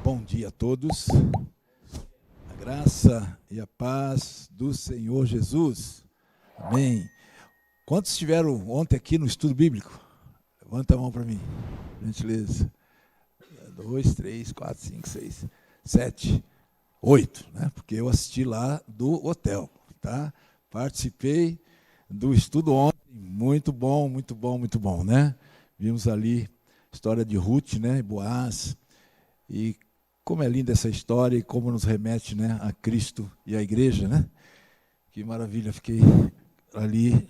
Bom dia a todos, a graça e a paz do Senhor Jesus, amém. Quantos estiveram ontem aqui no estudo bíblico? Levanta a mão para mim, por gentileza. 2, 3, 4, 5, 6, 7, 8, né? Porque eu assisti lá do hotel, tá? Participei do estudo ontem, muito bom, muito bom, muito bom, né? Vimos ali a história de Ruth, né, e Boaz, e como é linda essa história e como nos remete, né, a Cristo e a igreja, né? Que maravilha, fiquei ali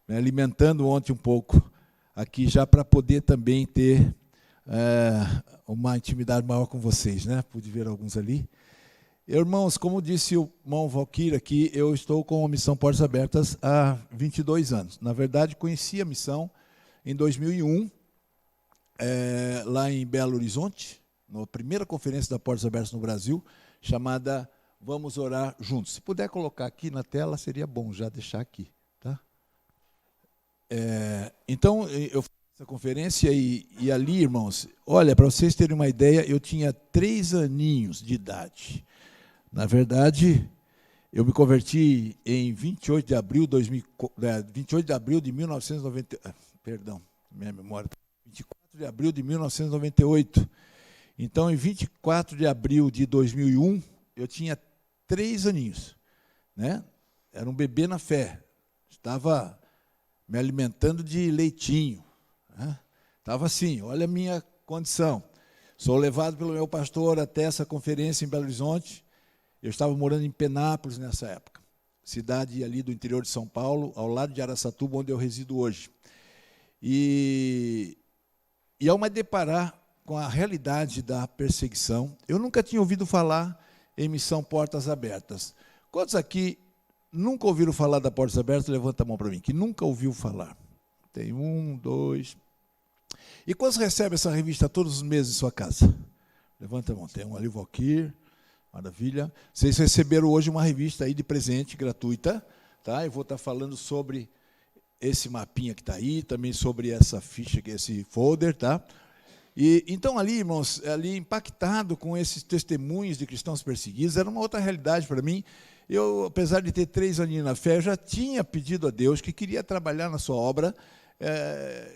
me alimentando ontem um pouco, aqui já para poder também ter uma intimidade maior com vocês, né? Pude ver alguns ali. Irmãos, como disse o irmão Valquírio aqui, eu estou com a Missão Portas Abertas há 22 anos. Na verdade, conheci a missão em 2001, lá em Belo Horizonte, na primeira conferência da Portas Abertas no Brasil, chamada Vamos Orar Juntos. Se puder colocar aqui na tela, seria bom já deixar aqui. Tá? Então, eu fiz essa conferência e ali, irmãos, olha, para vocês terem uma ideia, eu tinha 3 aninhos de idade. Na verdade, eu me converti em 28 de abril de 1990, perdão, minha memória, 24 de abril de 1998. Então, em 24 de abril de 2001, eu tinha 3 aninhos, né? Era um bebê na fé. Estava me alimentando de leitinho, né? Estava assim, olha a minha condição. Sou levado pelo meu pastor até essa conferência em Belo Horizonte. Eu estava morando em Penápolis nessa época, cidade ali do interior de São Paulo, ao lado de Araçatuba, onde eu resido hoje. E ao me deparar com a realidade da perseguição, eu nunca tinha ouvido falar em Missão Portas Abertas. Quantos aqui nunca ouviram falar da Portas Abertas? Levanta a mão para mim, que nunca ouviu falar. Tem 1, 2. E quantos recebem essa revista todos os meses em sua casa? Levanta a mão. Tem um ali, Valquírio. Maravilha. Vocês receberam hoje uma revista aí de presente, gratuita. Tá? Eu vou estar falando sobre esse mapinha que está aí, também sobre essa ficha, esse folder, tá? E então ali, irmãos, ali impactado com esses testemunhos de cristãos perseguidos, era uma outra realidade para mim. Eu, apesar de ter 3 aninhos na fé, eu já tinha pedido a Deus que queria trabalhar na sua obra.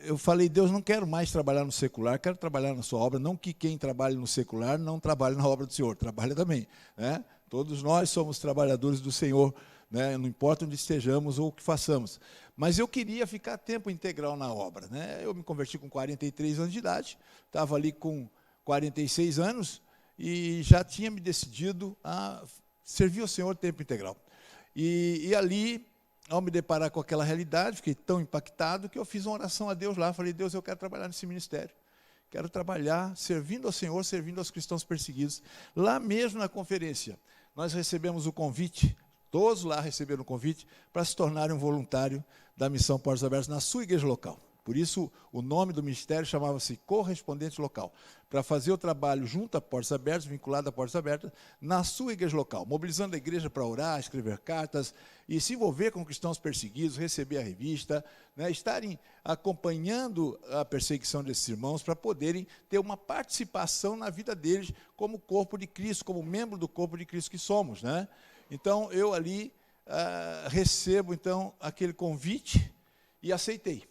Eu falei, Deus, não quero mais trabalhar no secular, quero trabalhar na sua obra. Não que quem trabalhe no secular não trabalhe na obra do Senhor, trabalha também, né? Todos nós somos trabalhadores do Senhor, né? Não importa onde estejamos ou o que façamos. Mas eu queria ficar tempo integral na obra, né? Eu me converti com 43 anos de idade, estava ali com 46 anos e já tinha me decidido a servir ao Senhor tempo integral. E ali, ao me deparar com aquela realidade, fiquei tão impactado que eu fiz uma oração a Deus lá. Falei, Deus, eu quero trabalhar nesse ministério. Quero trabalhar servindo ao Senhor, servindo aos cristãos perseguidos. Lá mesmo na conferência, nós recebemos o convite, todos lá receberam o convite, para se tornarem um voluntário da Missão Portas Abertas na sua igreja local. Por isso, o nome do ministério chamava-se Correspondente Local, para fazer o trabalho junto a Portas Abertas, vinculado a Portas Abertas, na sua igreja local, mobilizando a igreja para orar, escrever cartas e se envolver com cristãos perseguidos, receber a revista, né, estarem acompanhando a perseguição desses irmãos para poderem ter uma participação na vida deles como corpo de Cristo, como membro do corpo de Cristo que somos, né? Então, eu ali recebo então aquele convite e aceitei.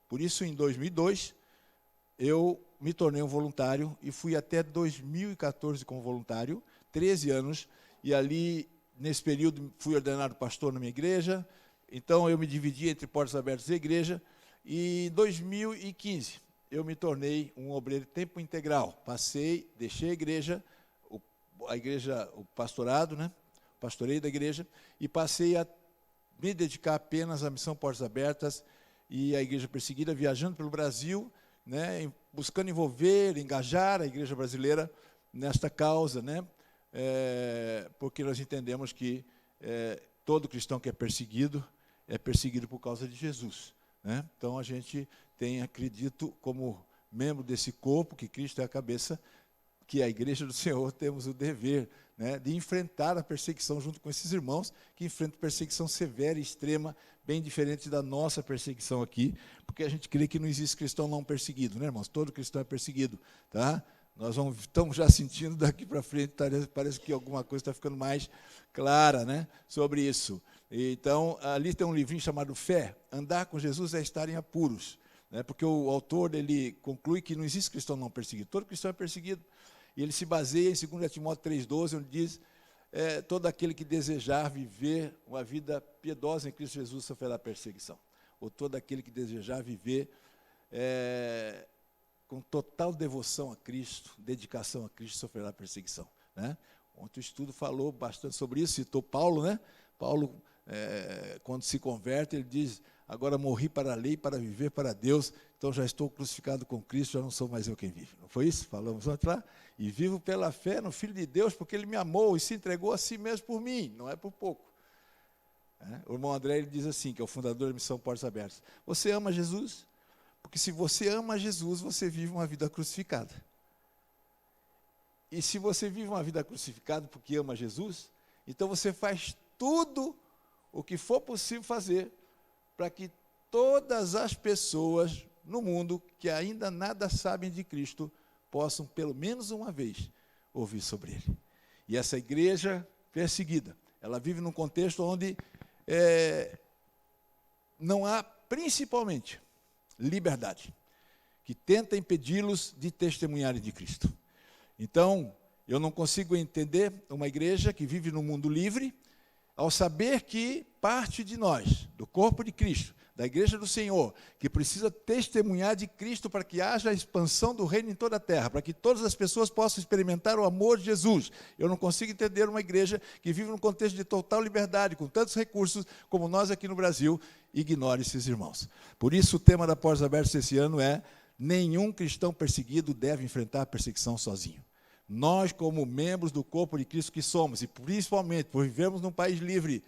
Por isso, em 2002, eu me tornei um voluntário e fui até 2014 como voluntário, 13 anos, e ali, nesse período, fui ordenado pastor na minha igreja. Então, eu me dividi entre Portas Abertas e igreja, e em 2015, eu me tornei um obreiro de tempo integral. Deixei a igreja, o pastorado, né? Pastorei da igreja, e passei a me dedicar apenas à Missão Portas Abertas e à igreja perseguida, viajando pelo Brasil, né, buscando engajar a igreja brasileira nesta causa, né, porque nós entendemos que todo cristão que é perseguido por causa de Jesus, né? Então, a gente tem, acredito, como membro desse corpo, que Cristo é a cabeça, que a igreja do Senhor temos o dever, né, de enfrentar a perseguição junto com esses irmãos que enfrentam perseguição severa e extrema, bem diferente da nossa perseguição aqui, porque a gente crê que não existe cristão não perseguido, né, irmãos? Todo cristão é perseguido, tá? Nós estamos já sentindo daqui para frente, parece que alguma coisa está ficando mais clara, né, sobre isso. Então, ali tem um livrinho chamado Fé. Andar com Jesus é estar em apuros, né, porque o autor ele conclui que não existe cristão não perseguido, todo cristão é perseguido. E ele se baseia em 2 Timóteo 3,12, onde diz, todo aquele que desejar viver uma vida piedosa em Cristo Jesus sofrerá perseguição. Ou todo aquele que desejar viver com total devoção a Cristo, dedicação a Cristo, sofrerá perseguição, né? Ontem o estudo falou bastante sobre isso, citou Paulo, né? Paulo, quando se converte, ele diz, agora morri para a lei, para viver para Deus, então já estou crucificado com Cristo, já não sou mais eu quem vive. Não foi isso? Falamos ontem lá? E vivo pela fé no Filho de Deus, porque Ele me amou e se entregou a si mesmo por mim, não é por pouco. O irmão André ele diz assim, que é o fundador da Missão Portas Abertas, você ama Jesus? Porque se você ama Jesus, você vive uma vida crucificada. E se você vive uma vida crucificada porque ama Jesus, então você faz tudo o que for possível fazer para que todas as pessoas no mundo que ainda nada sabem de Cristo possam, pelo menos uma vez, ouvir sobre Ele. E essa igreja perseguida, ela vive num contexto onde não há, principalmente, liberdade, que tenta impedi-los de testemunharem de Cristo. Então, eu não consigo entender uma igreja que vive num mundo livre, ao saber que parte de nós, do corpo de Cristo, da igreja do Senhor, que precisa testemunhar de Cristo para que haja a expansão do reino em toda a terra, para que todas as pessoas possam experimentar o amor de Jesus. Eu não consigo entender uma igreja que vive num contexto de total liberdade, com tantos recursos como nós aqui no Brasil, ignore esses irmãos. Por isso o tema da Portas Abertas esse ano é: nenhum cristão perseguido deve enfrentar a perseguição sozinho. Nós, como membros do corpo de Cristo que somos, e principalmente por vivermos num país livre,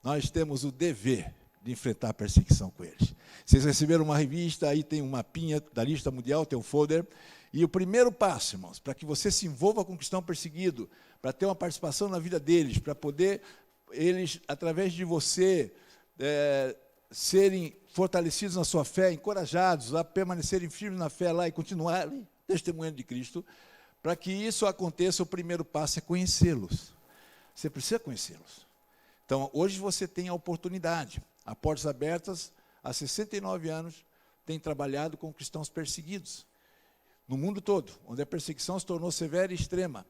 nós temos o dever de enfrentar a perseguição com eles. Vocês receberam uma revista, aí tem um mapinha da lista mundial, tem um folder, e o primeiro passo, irmãos, para que você se envolva com o cristão perseguido, para ter uma participação na vida deles, para poder eles, através de você, serem fortalecidos na sua fé, encorajados a permanecerem firmes na fé lá e continuarem testemunhando de Cristo. Para que isso aconteça, o primeiro passo é conhecê-los. Você precisa conhecê-los. Então, hoje você tem a oportunidade. A Portas Abertas, há 69 anos, tem trabalhado com cristãos perseguidos, no mundo todo, onde a perseguição se tornou severa e extrema.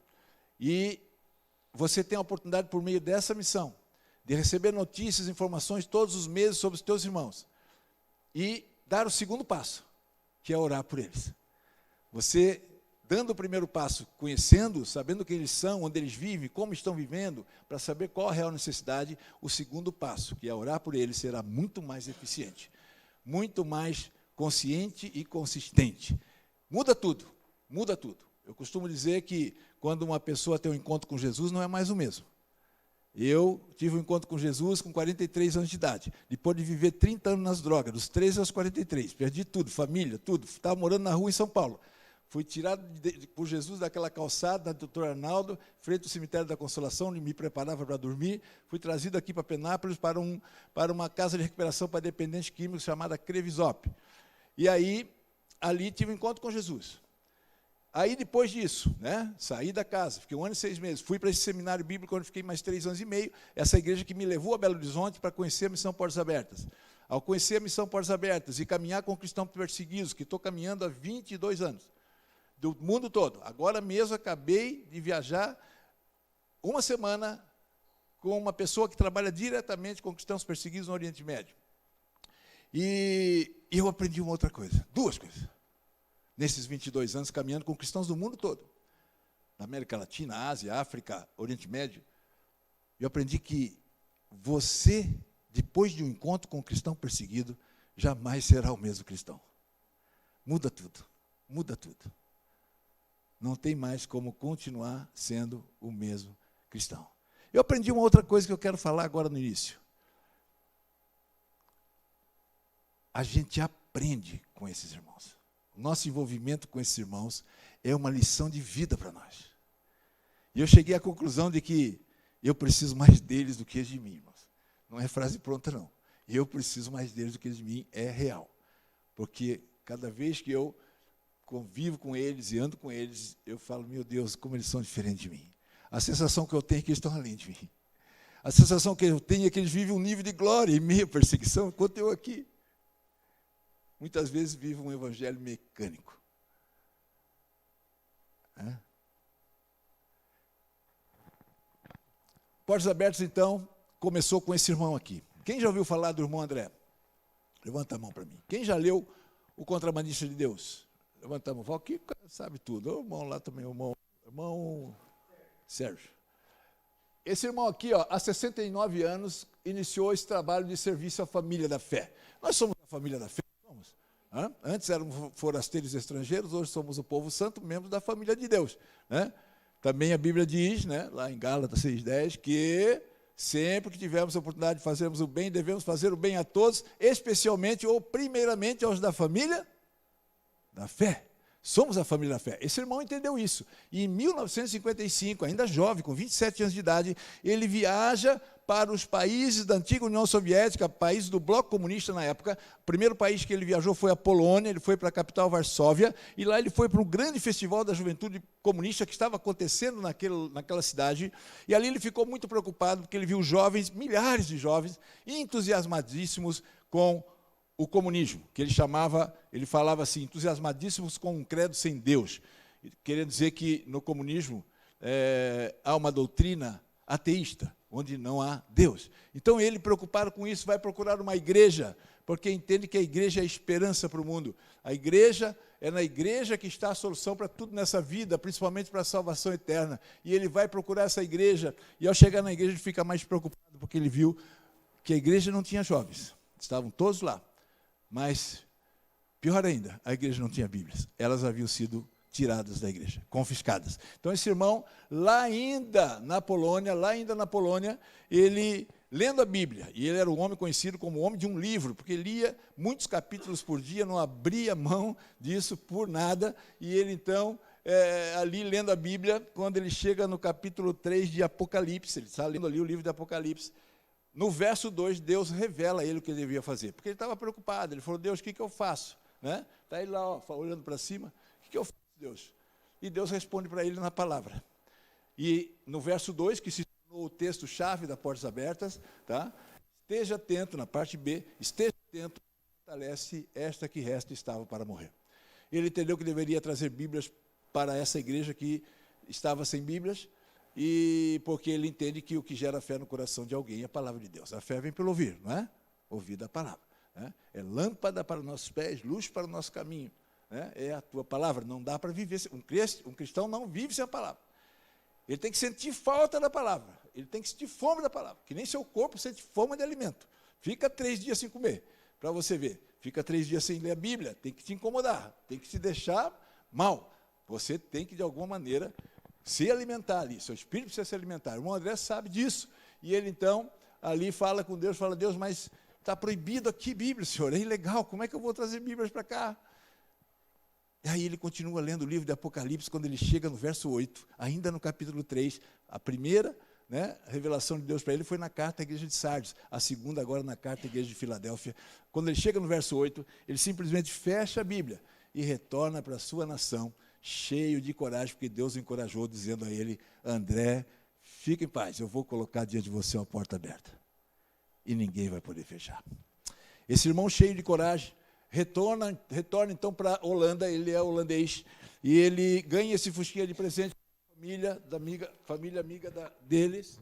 E você tem a oportunidade, por meio dessa missão, de receber notícias, informações todos os meses sobre os teus irmãos. E dar o segundo passo, que é orar por eles. Você, dando o primeiro passo, conhecendo, sabendo quem eles são, onde eles vivem, como estão vivendo, para saber qual a real necessidade, o segundo passo, que é orar por eles, será muito mais eficiente, muito mais consciente e consistente. Muda tudo, muda tudo. Eu costumo dizer que quando uma pessoa tem um encontro com Jesus, não é mais o mesmo. Eu tive um encontro com Jesus com 43 anos de idade, depois de viver 30 anos nas drogas, dos 13 aos 43, perdi tudo, família, tudo, estava morando na rua em São Paulo. Fui tirado por Jesus daquela calçada, da Dr. Arnaldo, frente ao cemitério da Consolação, onde me preparava para dormir. Fui trazido aqui para Penápolis, para uma casa de recuperação para dependentes químicos chamada Crevisop. E aí, ali tive um encontro com Jesus. Aí, depois disso, né, saí da casa, fiquei 1 ano e 6 meses, fui para esse seminário bíblico, onde fiquei mais 3 anos e meio, essa igreja que me levou a Belo Horizonte para conhecer a Missão Portas Abertas. Ao conhecer a Missão Portas Abertas e caminhar com cristãos perseguidos, que estou caminhando há 22 anos, do mundo todo. Agora mesmo acabei de viajar uma semana com uma pessoa que trabalha diretamente com cristãos perseguidos no Oriente Médio. E eu aprendi uma outra coisa, duas coisas, nesses 22 anos caminhando com cristãos do mundo todo, na América Latina, Ásia, África, Oriente Médio. Eu aprendi que você, depois de um encontro com um cristão perseguido, jamais será o mesmo cristão. Muda tudo, muda tudo. Não tem mais como continuar sendo o mesmo cristão. Eu aprendi uma outra coisa que eu quero falar agora no início. A gente aprende com esses irmãos. O nosso envolvimento com esses irmãos é uma lição de vida para nós. E eu cheguei à conclusão de que eu preciso mais deles do que eles de mim, irmãos. Não é frase pronta, não. Eu preciso mais deles do que eles de mim, é real. Porque cada vez que eu convivo com eles e ando com eles, eu falo, meu Deus, como eles são diferentes de mim. A sensação que eu tenho é que eles estão além de mim. A sensação que eu tenho é que eles vivem um nível de glória em meio à perseguição, enquanto eu aqui, muitas vezes, vivo um evangelho mecânico. Portas Abertas, então, começou com esse irmão aqui. Quem já ouviu falar do irmão André? Levanta a mão para mim. Quem já leu O Contrabandista de Deus? Levanta a mão. Fala, que sabe tudo. O irmão lá também, o irmão Sérgio. Esse irmão aqui, ó, há 69 anos, iniciou esse trabalho de serviço à família da fé. Nós somos a família da fé, somos. Antes éramos forasteiros estrangeiros, hoje somos o povo santo, membros da família de Deus. Né? Também a Bíblia diz, né, lá em Gálatas 6,10, que sempre que tivermos a oportunidade de fazermos o bem, devemos fazer o bem a todos, especialmente ou primeiramente aos da família da fé. Somos a família da fé. Esse irmão entendeu isso. E em 1955, ainda jovem, com 27 anos de idade, ele viaja para os países da antiga União Soviética, países do bloco comunista na época. O primeiro país que ele viajou foi a Polônia, ele foi para a capital Varsóvia, e lá ele foi para um grande festival da juventude comunista que estava acontecendo naquela cidade, e ali ele ficou muito preocupado, porque ele viu jovens, milhares de jovens, entusiasmadíssimos com o comunismo, que ele falava assim, entusiasmadíssimos com um credo sem Deus, querendo dizer que no comunismo há uma doutrina ateísta, onde não há Deus. Então ele, preocupado com isso, vai procurar uma igreja, porque entende que a igreja é a esperança para o mundo. A igreja é na igreja que está a solução para tudo nessa vida, principalmente para a salvação eterna. E ele vai procurar essa igreja, e ao chegar na igreja ele fica mais preocupado, porque ele viu que a igreja não tinha jovens, estavam todos lá. Mas, pior ainda, a igreja não tinha Bíblias. Elas haviam sido tiradas da igreja, confiscadas. Então, esse irmão, lá ainda na Polônia, ele, lendo a Bíblia, e ele era um homem conhecido como o homem de um livro, porque lia muitos capítulos por dia, não abria mão disso por nada, e ele, então, ali lendo a Bíblia, quando ele chega no capítulo 3 de Apocalipse, ele está lendo ali o livro de Apocalipse, no verso 2, Deus revela a ele o que ele devia fazer, porque ele estava preocupado, ele falou, Deus, o que eu faço? Né? Está ele lá, ó, olhando para cima, o que eu faço, Deus? E Deus responde para ele na palavra. E no verso 2, que se tornou o texto-chave da Portas Abertas, tá? Esteja atento, na parte B, esteja atento, fortalece esta que resta estava para morrer. Ele entendeu que deveria trazer Bíblias para essa igreja que estava sem Bíblias, e porque ele entende que o que gera fé no coração de alguém é a palavra de Deus. A fé vem pelo ouvir, não é? Ouvir da palavra. Né? É lâmpada para os nossos pés, luz para o nosso caminho. Né? É a tua palavra. Não dá para viver. Um cristão não vive sem a palavra. Ele tem que sentir falta da palavra. Ele tem que sentir fome da palavra. Que nem seu corpo sente fome de alimento. Fica 3 dias sem comer, para você ver. Fica 3 dias sem ler a Bíblia. Tem que te incomodar. Tem que te deixar mal. Você tem que, de alguma maneira, se alimentar ali, seu espírito precisa se alimentar. O irmão André sabe disso. E ele, então, ali fala com Deus, fala, Deus, mas está proibido aqui Bíblia, Senhor, é ilegal, como é que eu vou trazer Bíblias para cá? E aí ele continua lendo o livro de Apocalipse, quando ele chega no verso 8, ainda no capítulo 3, a primeira, né, revelação de Deus para ele foi na carta à igreja de Sardes, a segunda agora na carta à igreja de Filadélfia. Quando ele chega no verso 8, ele simplesmente fecha a Bíblia e retorna para a sua nação, cheio de coragem, porque Deus o encorajou, dizendo a ele, André, fique em paz, eu vou colocar diante de você uma porta aberta, e ninguém vai poder fechar. Esse irmão cheio de coragem, retorna então para a Holanda, ele é holandês, e ele ganha esse fusquinha de presente da família amiga deles,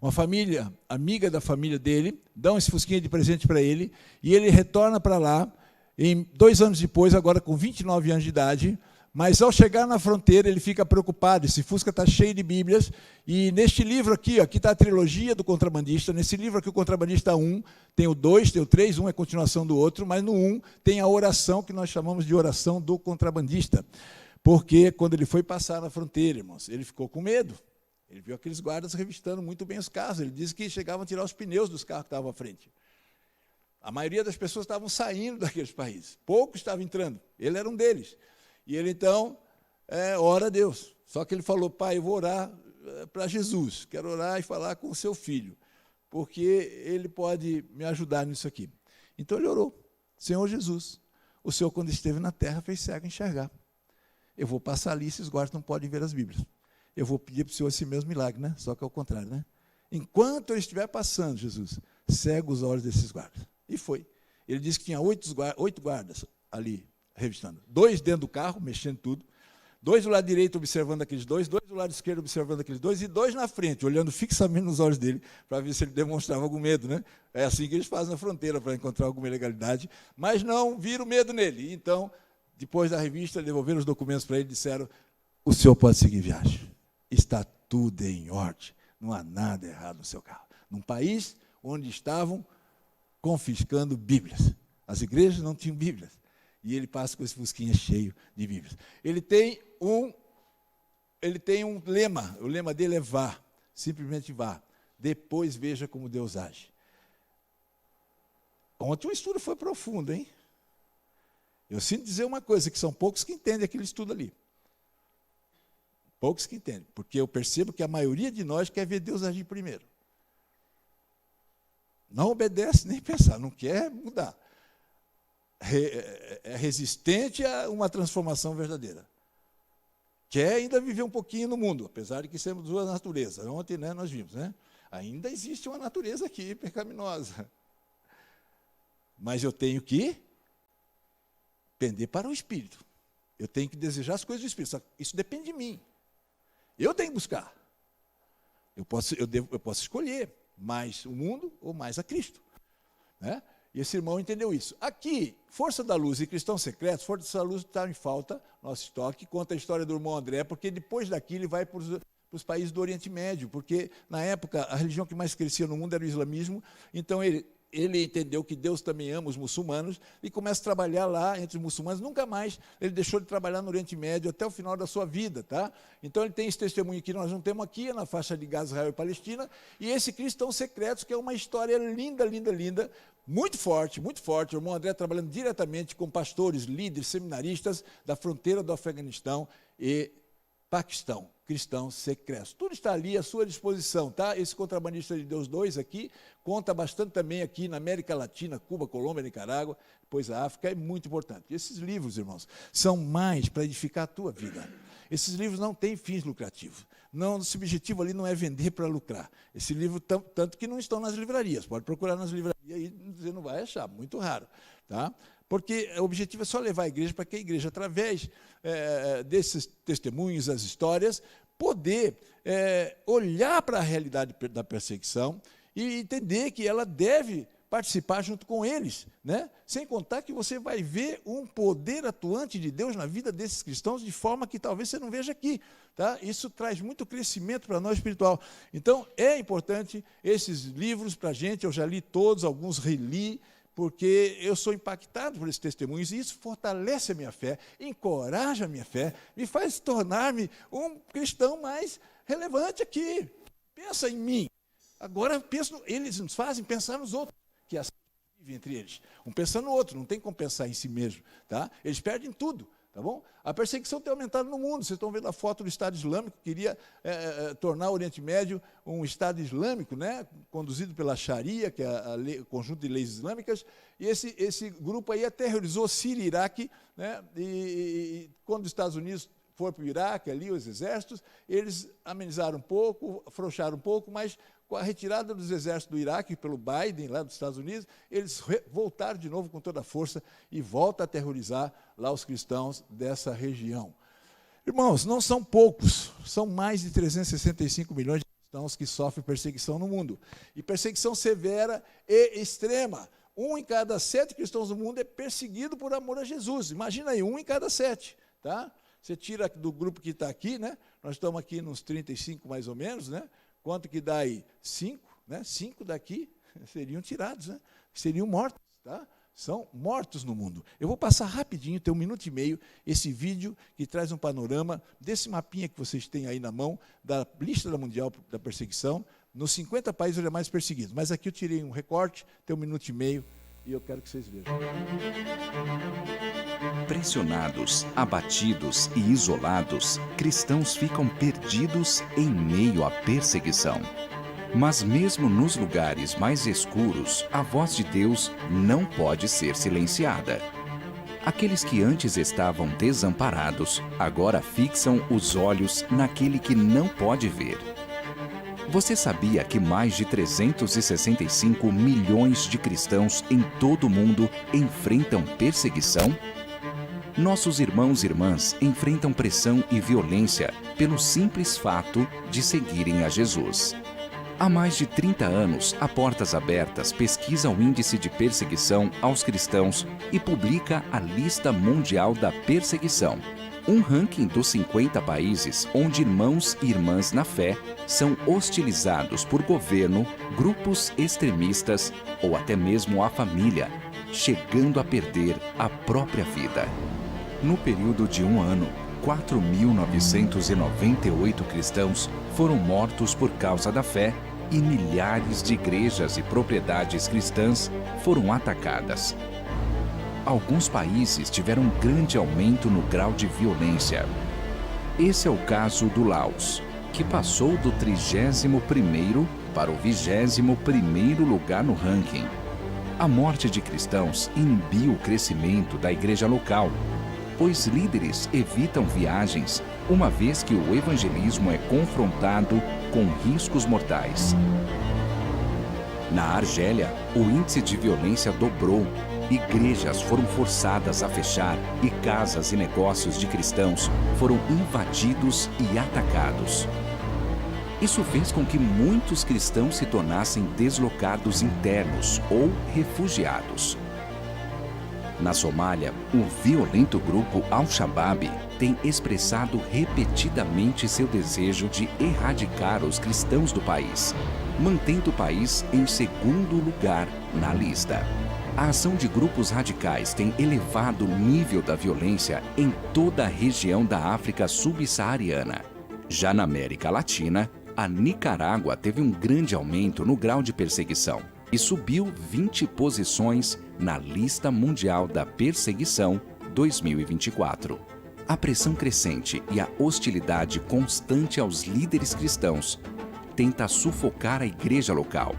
uma família amiga da família dele, dão esse fusquinha de presente para ele, e ele retorna para lá, 2 anos depois, agora com 29 anos de idade, mas ao chegar na fronteira ele fica preocupado, esse Fusca está cheio de Bíblias, e neste livro aqui está a trilogia do Contrabandista, nesse livro aqui o Contrabandista 1, tem o 2, tem o 3, um é continuação do outro, mas no 1 tem a oração que nós chamamos de oração do contrabandista, porque quando ele foi passar na fronteira, irmãos, ele ficou com medo, ele viu aqueles guardas revistando muito bem os carros, ele disse que chegavam a tirar os pneus dos carros que estavam à frente. A maioria das pessoas estavam saindo daqueles países. Poucos estavam entrando. Ele era um deles. E ele, então, ora a Deus. Só que ele falou, pai, eu vou orar para Jesus. Quero orar e falar com o seu filho, porque ele pode me ajudar nisso aqui. Então ele orou. Senhor Jesus, o Senhor, quando esteve na terra, fez cego enxergar. Eu vou passar ali, esses guardas não podem ver as Bíblias. Eu vou pedir para o Senhor esse mesmo milagre, né? Só que é o contrário, né? Enquanto eu estiver passando, Jesus, cega os olhos desses guardas. E foi. Ele disse que tinha 8 guardas ali, revistando. 2 dentro do carro, mexendo tudo. 2 do lado direito observando aqueles 2, 2 do lado esquerdo observando aqueles 2, e 2 na frente, olhando fixamente nos olhos dele, para ver se ele demonstrava algum medo, né? É assim que eles fazem na fronteira, para encontrar alguma ilegalidade, mas não viram medo nele. Então, depois da revista, devolveram os documentos para ele e disseram, o senhor pode seguir viagem. Está tudo em ordem, não há nada errado no seu carro. Num país onde estavam confiscando Bíblias. As igrejas não tinham Bíblias. E ele passa com esse fusquinha cheio de Bíblias. Ele tem um lema, o lema dele é vá, simplesmente vá. Depois veja como Deus age. Ontem o estudo foi profundo, hein? Eu sinto dizer uma coisa, que são poucos que entendem aquele estudo ali. Poucos que entendem, porque eu percebo que a maioria de nós quer ver Deus agir primeiro. Não obedece nem pensar, não quer mudar. É resistente a uma transformação verdadeira. Quer ainda viver um pouquinho no mundo, apesar de que temos 2 naturezas. Ontem, né, nós vimos, né? Ainda existe uma natureza aqui pecaminosa. Mas eu tenho que pender para o Espírito. Eu tenho que desejar as coisas do Espírito. Isso depende de mim. Eu tenho que buscar. Eu posso escolher mais o mundo ou mais a Cristo. Né? E esse irmão entendeu isso. Aqui, Força da Luz e Cristãos Secretos, Força da Luz está em falta, nosso estoque, conta a história do irmão André, porque depois daqui ele vai para os países do Oriente Médio, porque na época a religião que mais crescia no mundo era o islamismo, então ele entendeu que Deus também ama os muçulmanos e começa a trabalhar lá entre os muçulmanos. Nunca mais ele deixou de trabalhar no Oriente Médio até o final da sua vida. Tá? Então ele tem esse testemunho que nós não temos aqui, na faixa de Gaza, Israel e Palestina, e esse Cristãos Secretos, que é uma história linda, linda, linda, muito forte, muito forte. O irmão André trabalhando diretamente com pastores, líderes, seminaristas da fronteira do Afeganistão e Paquistão, Cristãos Secretos. Tudo está ali à sua disposição, tá? Esse Contrabandista de Deus 2 aqui conta bastante também aqui na América Latina, Cuba, Colômbia, Nicarágua, depois a África, é muito importante. E esses livros, irmãos, são mais para edificar a tua vida. Esses livros não têm fins lucrativos. Não, o objetivo ali não é vender para lucrar. Esse livro, tanto que não estão nas livrarias. Pode procurar nas livrarias e você não vai achar, muito raro. Tá? Porque o objetivo é só levar a igreja para que a igreja, através desses testemunhos, as histórias, poder olhar para a realidade da perseguição e entender que ela deve participar junto com eles, né? Sem contar que você vai ver um poder atuante de Deus na vida desses cristãos de forma que talvez você não veja aqui. Tá? Isso traz muito crescimento para nós espiritual. Então, é importante esses livros para a gente, eu já li todos, alguns reli, porque eu sou impactado por esses testemunhos, e isso fortalece a minha fé, encoraja a minha fé, me faz tornar-me um cristão mais relevante aqui. Pensa em mim. Agora, eles nos fazem pensar nos outros, que assim vive entre eles. Um pensando no outro, não tem como pensar em si mesmo. Tá? Eles perdem tudo. Tá bom? A perseguição tem aumentado no mundo. Vocês estão vendo a foto do Estado Islâmico, que queria tornar o Oriente Médio um Estado Islâmico, né? Conduzido pela Sharia, que é o conjunto de leis islâmicas, e esse grupo aí aterrorizou Síria e Iraque, né? E quando os Estados Unidos foram para o Iraque, ali, os exércitos, eles amenizaram um pouco, afrouxaram um pouco, mas com a retirada dos exércitos do Iraque pelo Biden, lá dos Estados Unidos, eles voltaram de novo com toda a força e voltam a aterrorizar lá os cristãos dessa região. Irmãos, não são poucos, são mais de 365 milhões de cristãos que sofrem perseguição no mundo. E perseguição severa e extrema. 1 em cada 7 cristãos do mundo é perseguido por amor a Jesus. Imagina aí, 1 em cada 7, tá? Você tira do grupo que está aqui, né? Nós estamos aqui nos 35 mais ou menos, né? Quanto que dá aí? 5, né? 5 daqui seriam tirados, né? Seriam mortos, tá? São mortos no mundo. Eu vou passar rapidinho, tem 1 minuto e meio, esse vídeo que traz um panorama desse mapinha que vocês têm aí na mão, da lista da mundial da perseguição, nos 50 países onde é mais perseguido. Mas aqui eu tirei um recorte, tem 1 minuto e meio, E eu quero que vocês vejam. Pressionados, abatidos e isolados, cristãos ficam perdidos em meio à perseguição. Mas mesmo nos lugares mais escuros, a voz de Deus não pode ser silenciada. Aqueles que antes estavam desamparados, agora fixam os olhos naquele que não pode ver. Você sabia que mais de 365 milhões de cristãos em todo o mundo enfrentam perseguição? Nossos irmãos e irmãs enfrentam pressão e violência pelo simples fato de seguirem a Jesus. Há mais de 30 anos, a Portas Abertas pesquisa o índice de perseguição aos cristãos e publica a Lista Mundial da Perseguição, um ranking dos 50 países onde irmãos e irmãs na fé são hostilizados por governo, grupos extremistas ou até mesmo a família, chegando a perder a própria vida. No período de um ano, 4.998 cristãos foram mortos por causa da fé e milhares de igrejas e propriedades cristãs foram atacadas. Alguns países tiveram um grande aumento no grau de violência. Esse é o caso do Laos, que passou do 31º para o 21º lugar no ranking. A morte de cristãos inibiu o crescimento da igreja local, pois líderes evitam viagens, uma vez que o evangelismo é confrontado com riscos mortais. Na Argélia, o índice de violência dobrou. Igrejas foram forçadas a fechar e casas e negócios de cristãos foram invadidos e atacados. Isso fez com que muitos cristãos se tornassem deslocados internos ou refugiados. Na Somália, o violento grupo Al-Shabaab tem expressado repetidamente seu desejo de erradicar os cristãos do país, mantendo o país em segundo lugar na lista. A ação de grupos radicais tem elevado o nível da violência em toda a região da África subsaariana. Já na América Latina, a Nicarágua teve um grande aumento no grau de perseguição e subiu 20 posições na Lista Mundial da Perseguição 2024. A pressão crescente e a hostilidade constante aos líderes cristãos tenta sufocar a igreja local.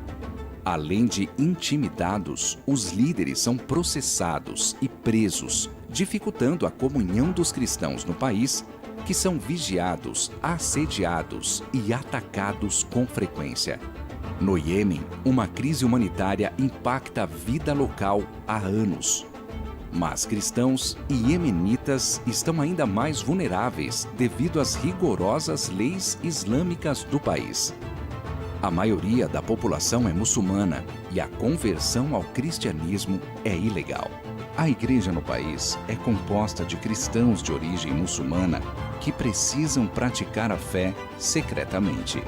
Além de intimidados, os líderes são processados e presos, dificultando a comunhão dos cristãos no país, que são vigiados, assediados e atacados com frequência. No Iêmen, uma crise humanitária impacta a vida local há anos. Mas cristãos e iemenitas estão ainda mais vulneráveis devido às rigorosas leis islâmicas do país. A maioria da população é muçulmana e a conversão ao cristianismo é ilegal. A igreja no país é composta de cristãos de origem muçulmana que precisam praticar a fé secretamente.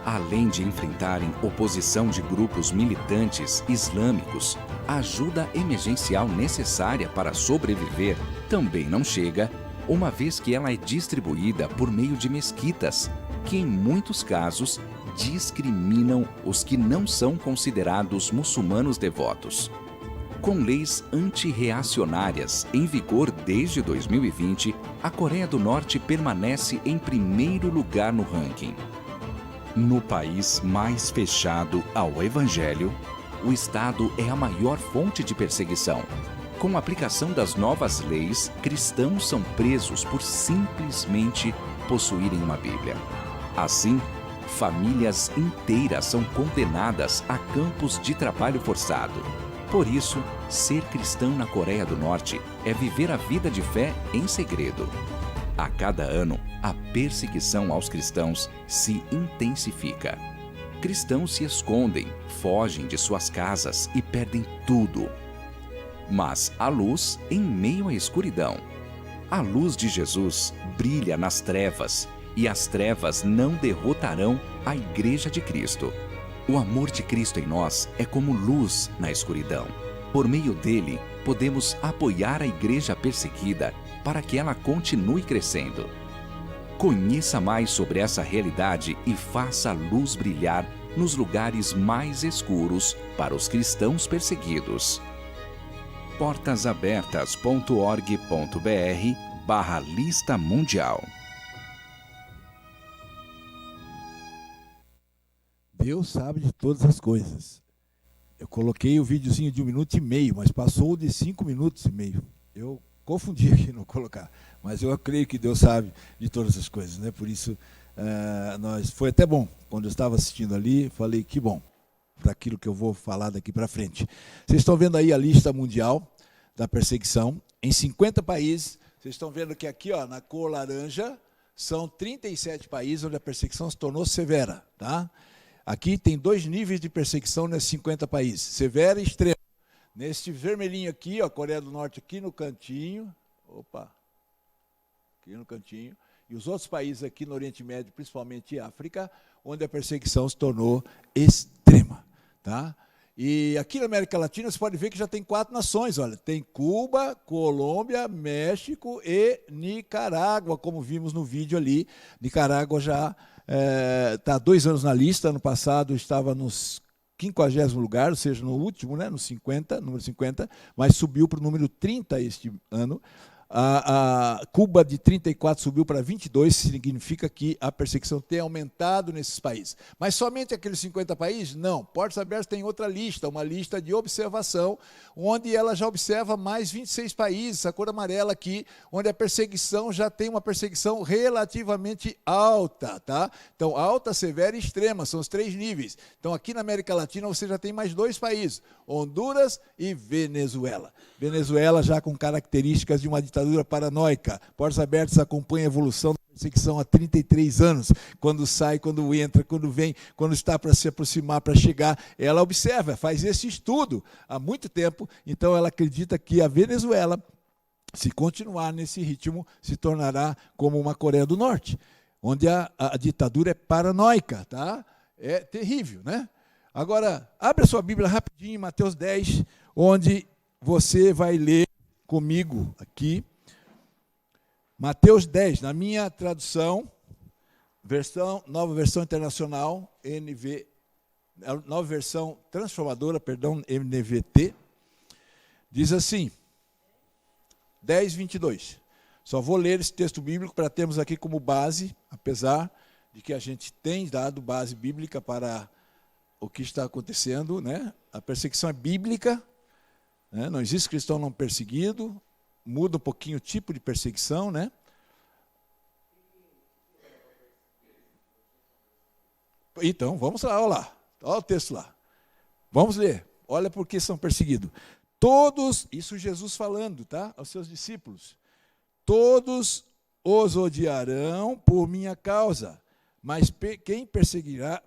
Além de enfrentarem oposição de grupos militantes islâmicos, a ajuda emergencial necessária para sobreviver também não chega, uma vez que ela é distribuída por meio de mesquitas, que em muitos casos discriminam os que não são considerados muçulmanos devotos. Com leis antirreacionárias em vigor desde 2020, a Coreia do Norte permanece em primeiro lugar no ranking. No país mais fechado ao Evangelho, o Estado é a maior fonte de perseguição. Com a aplicação das novas leis, cristãos são presos por simplesmente possuírem uma Bíblia. Assim, famílias inteiras são condenadas a campos de trabalho forçado. Por isso, ser cristão na Coreia do Norte é viver a vida de fé em segredo. A cada ano, a perseguição aos cristãos se intensifica. Cristãos se escondem, fogem de suas casas e perdem tudo. Mas há luz em meio à escuridão. A luz de Jesus brilha nas trevas, e as trevas não derrotarão a Igreja de Cristo. O amor de Cristo em nós é como luz na escuridão. Por meio dele, podemos apoiar a igreja perseguida para que ela continue crescendo. Conheça mais sobre essa realidade e faça a luz brilhar nos lugares mais escuros para os cristãos perseguidos. portasabertas.org.br/lista mundial. Deus sabe de todas as coisas. Eu coloquei o videozinho de 1 minuto e meio, mas passou de 5 minutos e meio. Eu confundi aqui no colocar, mas eu creio que Deus sabe de todas as coisas, né? Por isso, foi até bom. Quando eu estava assistindo ali, falei que bom, para aquilo que eu vou falar daqui para frente. Vocês estão vendo aí a lista mundial da perseguição, em 50 países. Vocês estão vendo que aqui, ó, na cor laranja, são 37 países onde a perseguição se tornou severa, tá? Aqui tem 2 níveis de perseguição nesses 50 países, severa e extrema. Neste vermelhinho aqui, ó, Coreia do Norte aqui no cantinho, aqui no cantinho, e os outros países aqui no Oriente Médio, principalmente África, onde a perseguição se tornou extrema, tá? E aqui na América Latina você pode ver que já tem 4 nações, olha, tem Cuba, Colômbia, México e Nicarágua, como vimos no vídeo ali. Nicarágua já está há 2 anos na lista, ano passado estava nos 50º lugar, ou seja, no último, né, no número 50, mas subiu para o número 30 este ano. A Cuba de 34 subiu para 22, significa que a perseguição tem aumentado nesses países. Mas somente aqueles 50 países? Não. Portas Abertas tem outra lista, uma lista de observação, onde ela já observa mais 26 países, a cor amarela aqui, onde a perseguição já tem uma perseguição relativamente alta, tá? Então, alta, severa e extrema, são os 3 níveis. Então, aqui na América Latina você já tem mais 2 países, Honduras e Venezuela. Venezuela já com características de uma ditadura paranoica. Portas Abertas acompanha a evolução da perseguição há 33 anos. Quando sai, quando entra, quando vem, quando está para se aproximar, para chegar, ela observa, faz esse estudo há muito tempo. Então ela acredita que a Venezuela, se continuar nesse ritmo, se tornará como uma Coreia do Norte, onde a ditadura é paranoica, tá? É terrível, né? Agora, abre a sua Bíblia rapidinho em Mateus 10, onde você vai ler comigo aqui. Mateus 10, na minha tradução, nova versão internacional, nova versão transformadora, perdão, NVT, diz assim, 10, 22. Só vou ler esse texto bíblico para termos aqui como base, apesar de que a gente tem dado base bíblica para o que está acontecendo, né? A perseguição é bíblica, né? Não existe cristão não perseguido, muda um pouquinho o tipo de perseguição, né? Então, vamos lá, olha o texto lá. Vamos ler, olha por que são perseguidos. Todos, isso Jesus falando, tá? Aos seus discípulos. Todos os odiarão por minha causa, mas quem perseverar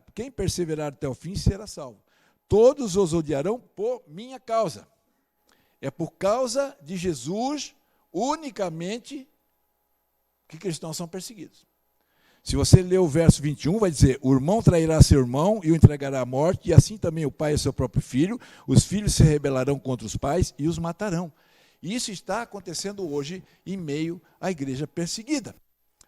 até o fim será salvo. Todos os odiarão por minha causa. É por causa de Jesus, unicamente, que cristãos são perseguidos. Se você ler o verso 21, vai dizer, o irmão trairá seu irmão e o entregará à morte, e assim também o pai a seu próprio filho, os filhos se rebelarão contra os pais e os matarão. E isso está acontecendo hoje em meio à igreja perseguida.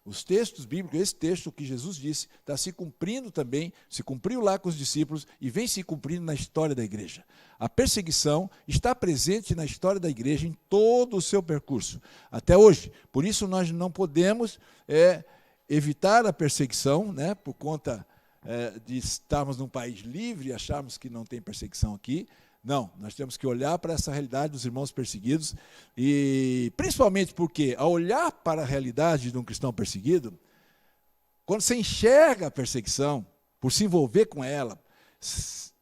Os textos bíblicos, esse texto que Jesus disse, está se cumprindo também, se cumpriu lá com os discípulos e vem se cumprindo na história da igreja. A perseguição está presente na história da igreja em todo o seu percurso, até hoje. Por isso nós não podemos evitar a perseguição, né, por conta de estarmos num país livre e acharmos que não tem perseguição aqui. Não, nós temos que olhar para essa realidade dos irmãos perseguidos, e principalmente porque, ao olhar para a realidade de um cristão perseguido, quando você enxerga a perseguição, por se envolver com ela,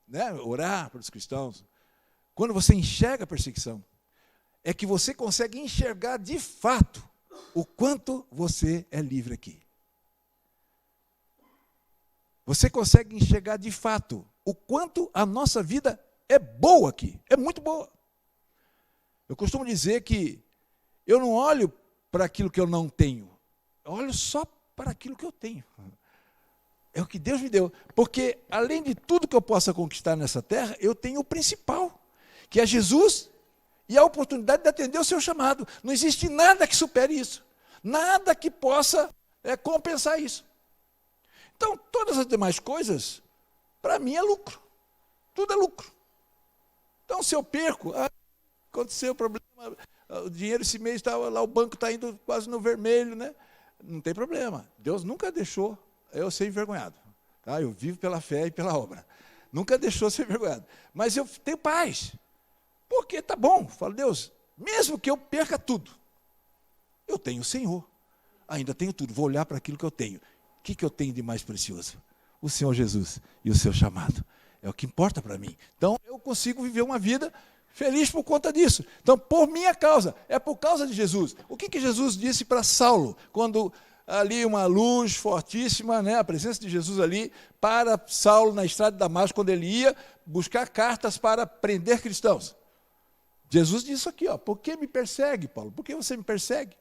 né, orar para os cristãos, quando você enxerga a perseguição, é que você consegue enxergar de fato o quanto você é livre aqui. Você consegue enxergar de fato o quanto a nossa vida é boa aqui, é muito boa. Eu costumo dizer que eu não olho para aquilo que eu não tenho, eu olho só para aquilo que eu tenho. É o que Deus me deu, porque além de tudo que eu possa conquistar nessa terra, eu tenho o principal, que é Jesus e a oportunidade de atender o seu chamado. Não existe nada que supere isso, nada que possa compensar isso. Então, todas as demais coisas, para mim é lucro, tudo é lucro. Então, se eu perco, aconteceu o problema, o dinheiro esse mês estava lá, o banco está indo quase no vermelho, né? Não tem problema. Deus nunca deixou eu ser envergonhado. Tá? Eu vivo pela fé e pela obra. Nunca deixou ser envergonhado. Mas eu tenho paz. Porque tá bom. Falo, Deus, mesmo que eu perca tudo, eu tenho o Senhor. Ainda tenho tudo. Vou olhar para aquilo que eu tenho. O que eu tenho de mais precioso? O Senhor Jesus e o seu chamado. É o que importa para mim. Então, eu consigo viver uma vida feliz por conta disso. Então, por minha causa, é por causa de Jesus. O que Jesus disse para Saulo, quando ali uma luz fortíssima, né, a presença de Jesus ali, para Saulo na estrada de Damasco, quando ele ia buscar cartas para prender cristãos. Jesus disse aqui, ó, por que me persegue, Paulo? Por que você me persegue?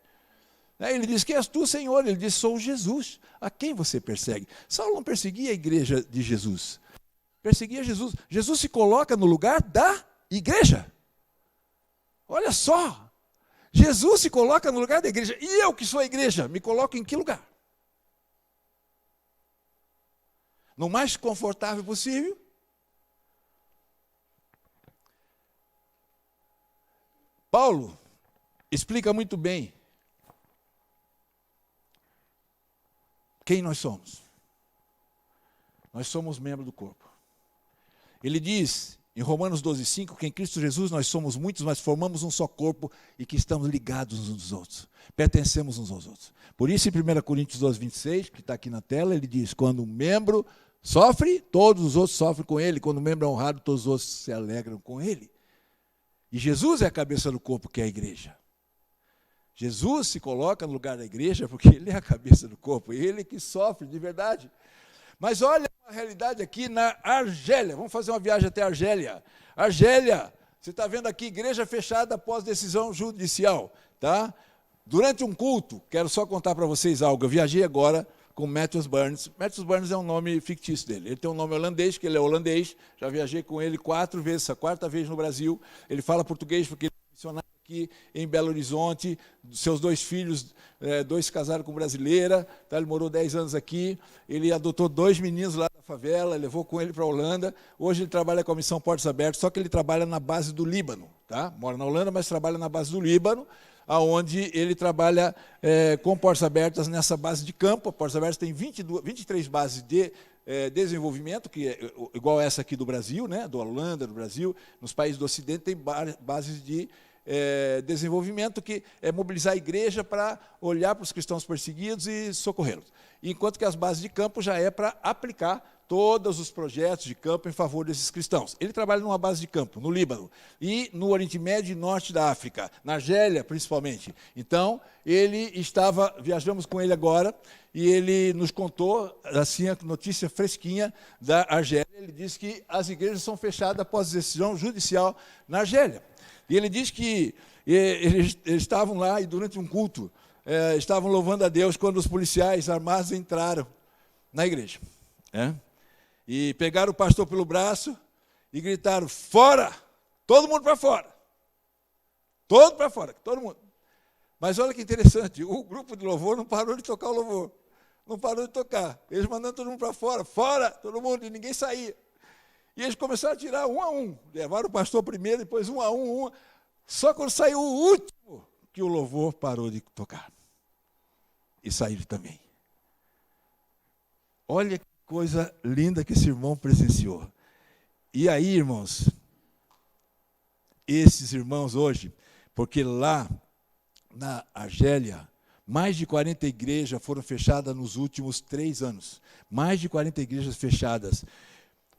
Ele disse, quem és tu, Senhor? Ele disse, sou Jesus. A quem você persegue? Saulo não perseguia a igreja de Jesus. Perseguia Jesus. Jesus se coloca no lugar da igreja. Olha só. Jesus se coloca no lugar da igreja. E eu, que sou a igreja, me coloco em que lugar? No mais confortável possível. Paulo explica muito bem quem nós somos. Nós somos membro do corpo. Ele diz, em Romanos 12:5, que em Cristo Jesus nós somos muitos, mas formamos um só corpo e que estamos ligados uns aos outros. Pertencemos uns aos outros. Por isso, em 1 Coríntios 12:26, que está aqui na tela, ele diz, quando um membro sofre, todos os outros sofrem com ele. Quando um membro é honrado, todos os outros se alegram com ele. E Jesus é a cabeça do corpo, que é a igreja. Jesus se coloca no lugar da igreja porque ele é a cabeça do corpo, ele que sofre de verdade. Mas olha a realidade aqui na Argélia. Vamos fazer uma viagem até a Argélia. Argélia, você está vendo aqui, igreja fechada após decisão judicial. Tá? Durante um culto, quero só contar para vocês algo. Eu viajei agora com Matthews Burns. Matthews Burns é um nome fictício dele. Ele tem um nome holandês, que ele é holandês. Já viajei com ele 4 vezes, essa 4ª vez no Brasil. Ele fala português porque ele é missionário aqui em Belo Horizonte. Seus 2 filhos, 2 se casaram com brasileira. Tá? Ele morou 10 anos aqui. Ele adotou 2 meninos lá da favela, levou com ele para a Holanda. Hoje ele trabalha com a Missão Portas Abertas, só que ele trabalha na base do Líbano. Tá? Mora na Holanda, mas trabalha na base do Líbano, onde ele trabalha com Portas Abertas nessa base de campo. A Portas Abertas tem 23 bases de desenvolvimento, que é igual essa aqui do Brasil, né, do Holanda, do Brasil. Nos países do Ocidente tem bases de desenvolvimento, que é mobilizar a igreja para olhar para os cristãos perseguidos e socorrê-los. Enquanto que as bases de campo já é para aplicar todos os projetos de campo em favor desses cristãos. Ele trabalha numa base de campo, no Líbano, e no Oriente Médio e Norte da África, na Argélia, principalmente. Então, viajamos com ele agora, e ele nos contou, assim, a notícia fresquinha da Argélia. Ele disse que as igrejas são fechadas após decisão judicial na Argélia. E ele diz que eles estavam lá, e durante um culto, estavam louvando a Deus, quando os policiais armados entraram na igreja. E pegaram o pastor pelo braço e gritaram, fora, todo mundo para fora. Todo para fora, todo mundo. Mas olha que interessante, o grupo de louvor não parou de tocar o louvor. Não parou de tocar. Eles mandando todo mundo para fora, todo mundo, e ninguém saía. E eles começaram a tirar um a um. Levaram o pastor primeiro, depois um a um. Só quando saiu o último, que o louvor parou de tocar. E saíram também. Olha que coisa linda que esse irmão presenciou. E aí, irmãos, esses irmãos hoje, porque lá na Argélia, mais de 40 igrejas foram fechadas nos últimos 3 anos. Mais de 40 igrejas fechadas.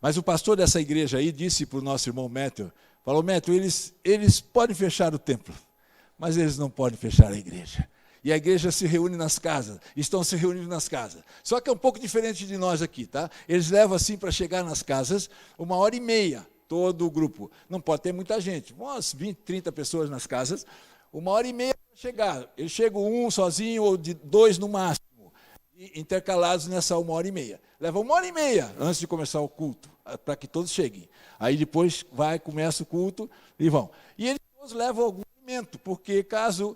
Mas o pastor dessa igreja aí disse para o nosso irmão Matthew, falou, Matthew, eles podem fechar o templo, mas eles não podem fechar a igreja. E a igreja se reúne nas casas, estão se reunindo nas casas. Só que é um pouco diferente de nós aqui, tá? Eles levam assim para chegar nas casas 1h30, todo o grupo. Não pode ter muita gente, umas 20, 30 pessoas nas casas, 1h30 para chegar. Eles chegam um sozinho ou de 2 no máximo, intercalados nessa 1h30. Leva 1h30 antes de começar o culto, para que todos cheguem. Aí depois começa o culto e vão. E eles todos levam algum alimento, porque caso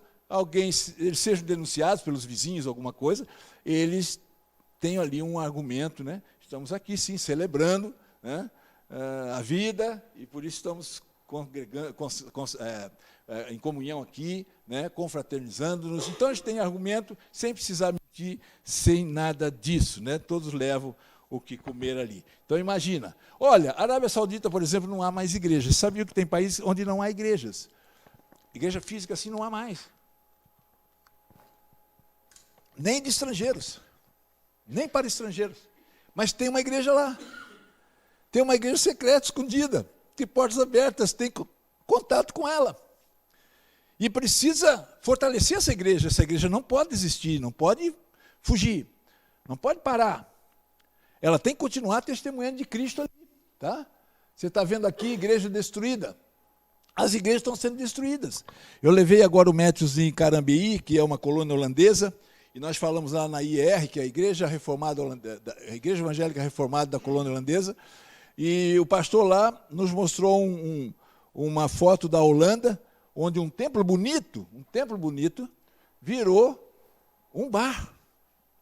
eles sejam denunciados pelos vizinhos, alguma coisa, eles têm ali um argumento, né? Estamos aqui, sim, celebrando, né, a vida, e por isso estamos em comunhão aqui, né, confraternizando-nos. Então, a gente tem argumento, sem precisar mentir, sem nada disso. Né? Todos levam o que comer ali. Então, imagina. Olha, a Arábia Saudita, por exemplo, não há mais igrejas. Sabia que tem países onde não há igrejas? Igreja física assim não há mais. Nem de estrangeiros. Nem para estrangeiros. Mas tem uma igreja lá. Tem uma igreja secreta, escondida, de portas abertas, tem contato com ela. E precisa fortalecer essa igreja. Essa igreja não pode desistir, não pode fugir, não pode parar. Ela tem que continuar testemunhando de Cristo ali. Tá? Você está vendo aqui igreja destruída. As igrejas estão sendo destruídas. Eu levei agora o Métios em Carambeí, que é uma colônia holandesa, e nós falamos lá na IER, que é a Igreja Reformada a Igreja Evangélica Reformada da colônia holandesa, e o pastor lá nos mostrou uma foto da Holanda, onde um templo bonito, virou um bar.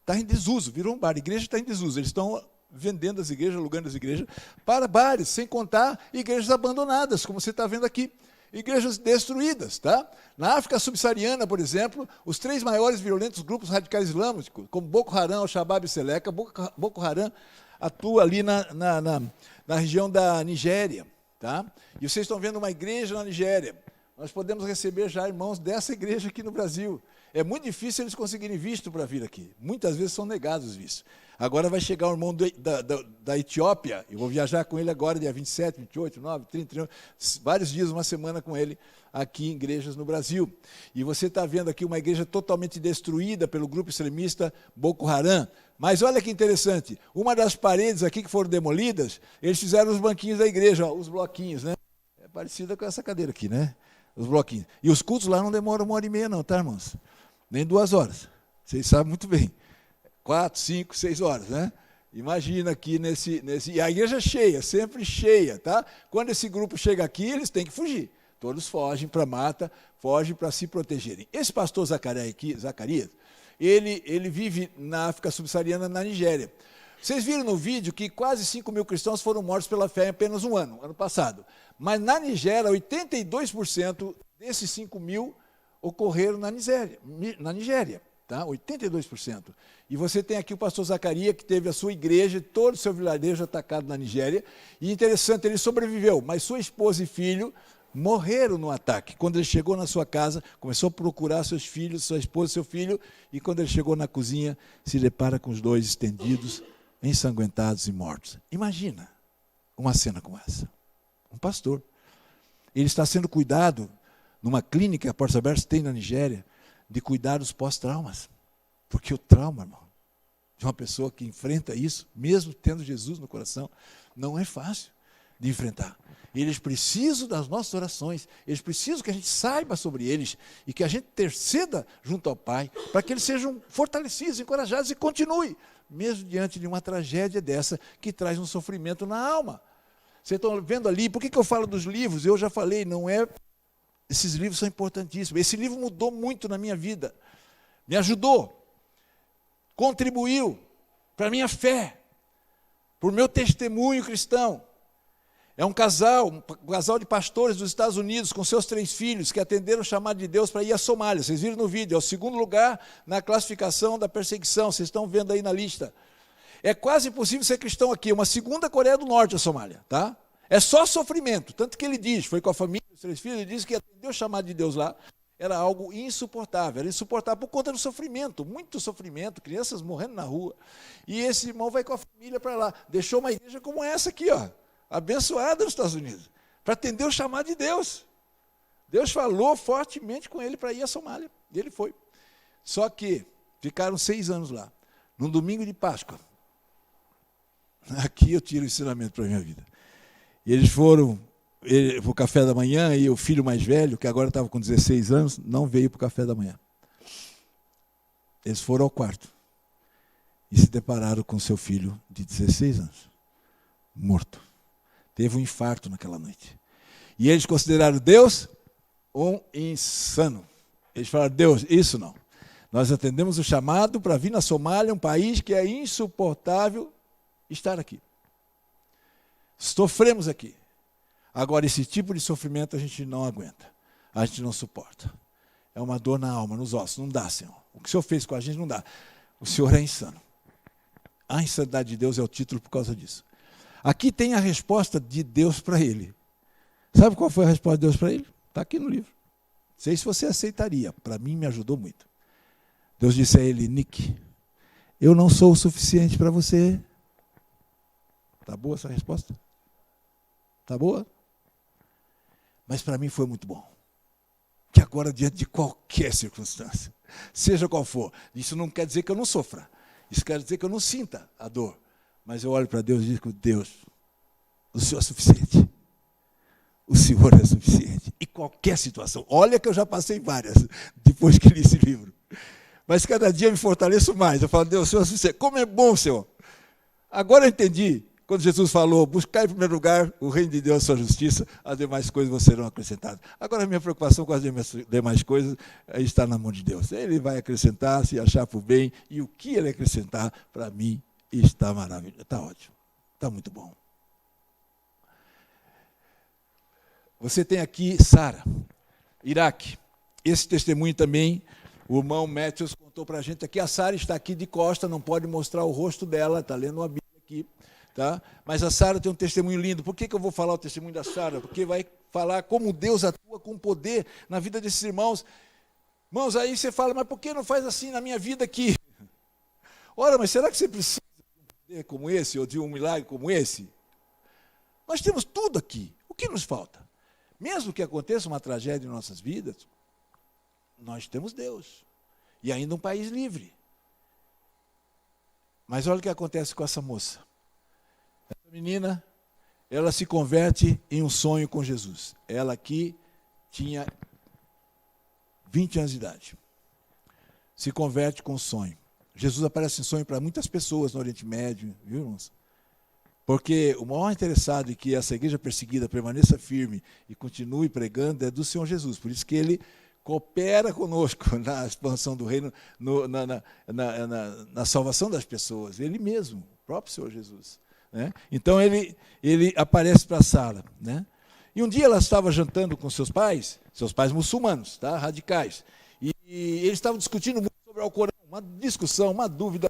Está em desuso, virou um bar. A igreja está em desuso. Eles estão vendendo as igrejas, alugando as igrejas para bares, sem contar igrejas abandonadas, como você está vendo aqui. Igrejas destruídas. Tá? Na África subsaariana, por exemplo, os 3 maiores violentos grupos radicais islâmicos, como Boko Haram, Al-Shabaab e Seleka, Boko Haram atua ali na região da Nigéria. Tá? E vocês estão vendo uma igreja na Nigéria. Nós podemos receber já irmãos dessa igreja aqui no Brasil. É muito difícil eles conseguirem visto para vir aqui. Muitas vezes são negados os vistos. Agora vai chegar o irmão da Etiópia, eu vou viajar com ele agora, dia 27, 28, 9, 30, 31, vários dias, uma semana com ele, aqui em igrejas no Brasil. E você está vendo aqui uma igreja totalmente destruída pelo grupo extremista Boko Haram. Mas olha que interessante, uma das paredes aqui que foram demolidas, eles fizeram os banquinhos da igreja, ó, os bloquinhos, né? É parecida com essa cadeira aqui, né? Os bloquinhos. E os cultos lá não demoram 1h30 não, tá, irmãos? Nem 2 horas. Vocês sabem muito bem. 4, 5, 6 horas, né? Imagina aqui nesse... E a igreja cheia, sempre cheia, tá? Quando esse grupo chega aqui, eles têm que fugir. Todos fogem para a mata, fogem para se protegerem. Esse pastor Zacarias, ele vive na África subsaariana, na Nigéria. Vocês viram no vídeo que quase 5.000 cristãos foram mortos pela fé em apenas um ano passado. Mas na Nigéria, 82% desses 5.000 ocorreram na Nigéria. Tá? 82%. E você tem aqui o pastor Zacarias, que teve a sua igreja, todo o seu vilarejo atacado na Nigéria. E interessante, ele sobreviveu, mas sua esposa e filho morreram no ataque. Quando ele chegou na sua casa, começou a procurar seus filhos, sua esposa e seu filho, e quando ele chegou na cozinha, se depara com os 2 estendidos, ensanguentados e mortos. Imagina uma cena como essa. Um pastor. Ele está sendo cuidado numa clínica que a Portas Abertas tem na Nigéria, de cuidar dos pós-traumas. Porque o trauma, irmão, de uma pessoa que enfrenta isso, mesmo tendo Jesus no coração, não é fácil de enfrentar. Eles precisam das nossas orações, eles precisam que a gente saiba sobre eles e que a gente interceda junto ao Pai, para que eles sejam fortalecidos, encorajados e continuem, mesmo diante de uma tragédia dessa que traz um sofrimento na alma. Vocês estão vendo ali, por que eu falo dos livros? Eu já falei, não é... Esses livros são importantíssimos. Esse livro mudou muito na minha vida. Me ajudou. Contribuiu para a minha fé. Para o meu testemunho cristão. É um casal de pastores dos Estados Unidos, com seus 3 filhos, que atenderam o chamado de Deus para ir à Somália. Vocês viram no vídeo, é o 2º lugar na classificação da perseguição. Vocês estão vendo aí na lista. É quase impossível ser cristão aqui. Uma segunda Coreia do Norte, a Somália. Tá? É só sofrimento. Tanto que ele diz, foi com a família, os 3 filhos, ele disse que atender o chamado de Deus lá era algo insuportável. Era insuportável por conta do sofrimento, muito sofrimento, crianças morrendo na rua. E esse irmão vai com a família para lá. Deixou uma igreja como essa aqui, ó, abençoada nos Estados Unidos, para atender o chamado de Deus. Deus falou fortemente com ele para ir à Somália. E ele foi. Só que ficaram 6 anos lá. Num domingo de Páscoa. Aqui eu tiro o ensinamento para a minha vida. E eles foram para o café da manhã, e o filho mais velho, que agora estava com 16 anos, não veio para o café da manhã. Eles foram ao quarto e se depararam com seu filho de 16 anos, morto. Teve um infarto naquela noite. E eles consideraram Deus um insano. Eles falaram, Deus, isso não. Nós atendemos o chamado para vir na Somália, um país que é insuportável estar aqui. Sofremos aqui. Agora, esse tipo de sofrimento a gente não aguenta, a gente não suporta. É uma dor na alma, nos ossos, não dá, Senhor. O que o Senhor fez com a gente não dá. O Senhor é insano. A insanidade de Deus é o título por causa disso. Aqui tem a resposta de Deus para ele. Sabe qual foi a resposta de Deus para ele? Está aqui no livro. Não sei se você aceitaria. Para mim, me ajudou muito. Deus disse a ele: Nick, eu não sou o suficiente para você. Está boa essa resposta? Está boa? Mas para mim foi muito bom. Que agora, diante de qualquer circunstância, seja qual for, isso não quer dizer que eu não sofra. Isso quer dizer que eu não sinta a dor. Mas eu olho para Deus e digo: Deus, o Senhor é suficiente. O Senhor é suficiente. E qualquer situação. Olha que eu já passei várias, depois que li esse livro. Mas cada dia eu me fortaleço mais. Eu falo: Deus, o Senhor é suficiente. Como é bom, Senhor. Agora eu entendi. Quando Jesus falou: buscar em primeiro lugar o reino de Deus e a sua justiça, as demais coisas serão acrescentadas. Agora a minha preocupação com as demais coisas está na mão de Deus. Ele vai acrescentar, se achar por bem, e o que ele acrescentar, para mim, está maravilhoso. Está ótimo. Está muito bom. Você tem aqui Sara, Iraque. Esse testemunho também, o irmão Matthews contou para a gente aqui. A Sara está aqui de costa, não pode mostrar o rosto dela, está lendo uma Bíblia aqui. Tá? Mas a Sara tem um testemunho lindo. Por que eu vou falar o testemunho da Sara? Porque vai falar como Deus atua com poder na vida desses irmãos. Irmãos, aí você fala: mas por que não faz assim na minha vida aqui? Ora, mas será que você precisa de um poder como esse, ou de um milagre como esse? Nós temos tudo aqui. O que nos falta? Mesmo que aconteça uma tragédia em nossas vidas, nós temos Deus. E ainda um país livre. Mas olha o que acontece com essa moça. Essa menina, ela se converte em um sonho com Jesus. Ela aqui tinha 20 anos de idade. Se converte com um sonho. Jesus aparece em sonho para muitas pessoas no Oriente Médio, viu, irmãos? Porque o maior interessado em que essa igreja perseguida permaneça firme e continue pregando é do Senhor Jesus. Por isso que ele coopera conosco na expansão do reino, na salvação das pessoas. Ele mesmo, o próprio Senhor Jesus. Né? Então ele aparece para Sara. Né? E um dia ela estava jantando com seus pais muçulmanos, tá? Radicais. E eles estavam discutindo muito sobre o Alcorão, uma discussão, uma dúvida.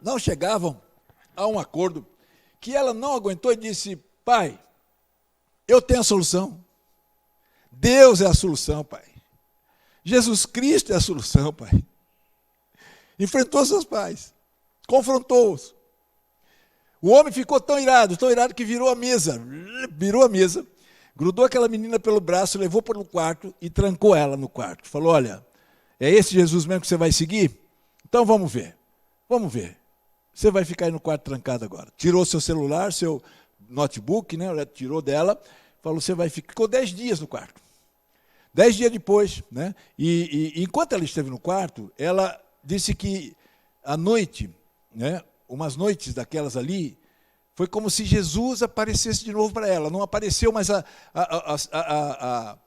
Não chegavam a um acordo, que ela não aguentou e disse: pai, eu tenho a solução. Deus é a solução, pai. Jesus Cristo é a solução, pai. Enfrentou seus pais, confrontou-os. O homem ficou tão irado que virou a mesa, grudou aquela menina pelo braço, levou para o quarto e trancou ela no quarto. Falou: olha, é esse Jesus mesmo que você vai seguir? Então vamos ver. Você vai ficar aí no quarto trancado agora. Tirou seu celular, seu notebook, né? Ela tirou dela, falou: você vai ficar. Ficou 10 dias no quarto. 10 dias depois, né? E enquanto ela esteve no quarto, ela disse que à noite, né? Umas noites daquelas ali, foi como se Jesus aparecesse de novo para ela. Não apareceu, mas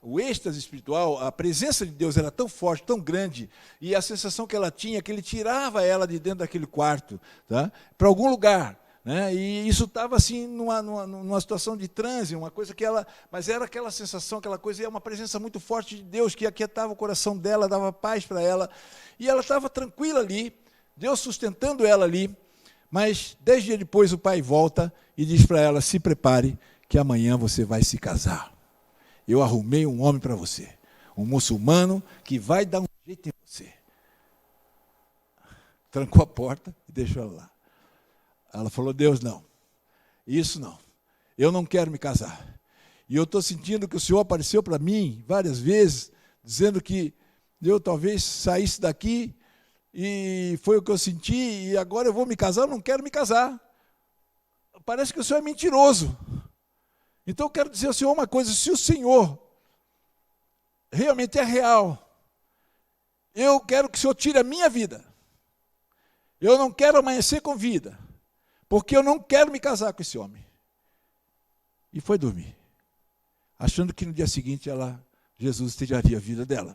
o êxtase espiritual, a presença de Deus era tão forte, tão grande, e a sensação que ela tinha, que ele tirava ela de dentro daquele quarto, tá? Para algum lugar. Né? E isso estava assim, numa situação de transe, uma coisa que ela... Mas era aquela sensação, aquela coisa, e é uma presença muito forte de Deus, que aquietava o coração dela, dava paz para ela. E ela estava tranquila ali, Deus sustentando ela ali. Mas 10 dias depois o pai volta e diz para ela: se prepare, que amanhã você vai se casar. Eu arrumei um homem para você, um muçulmano que vai dar um jeito em você. Trancou a porta e deixou ela lá. Ela falou: Deus, não, isso não, eu não quero me casar. E eu estou sentindo que o Senhor apareceu para mim várias vezes, dizendo que eu talvez saísse daqui, e foi o que eu senti, e agora eu vou me casar, eu não quero me casar. Parece que o Senhor é mentiroso. Então eu quero dizer ao Senhor uma coisa: se o Senhor realmente é real, eu quero que o Senhor tire a minha vida. Eu não quero amanhecer com vida, porque eu não quero me casar com esse homem. E foi dormir, achando que no dia seguinte Jesus tiraria a vida dela.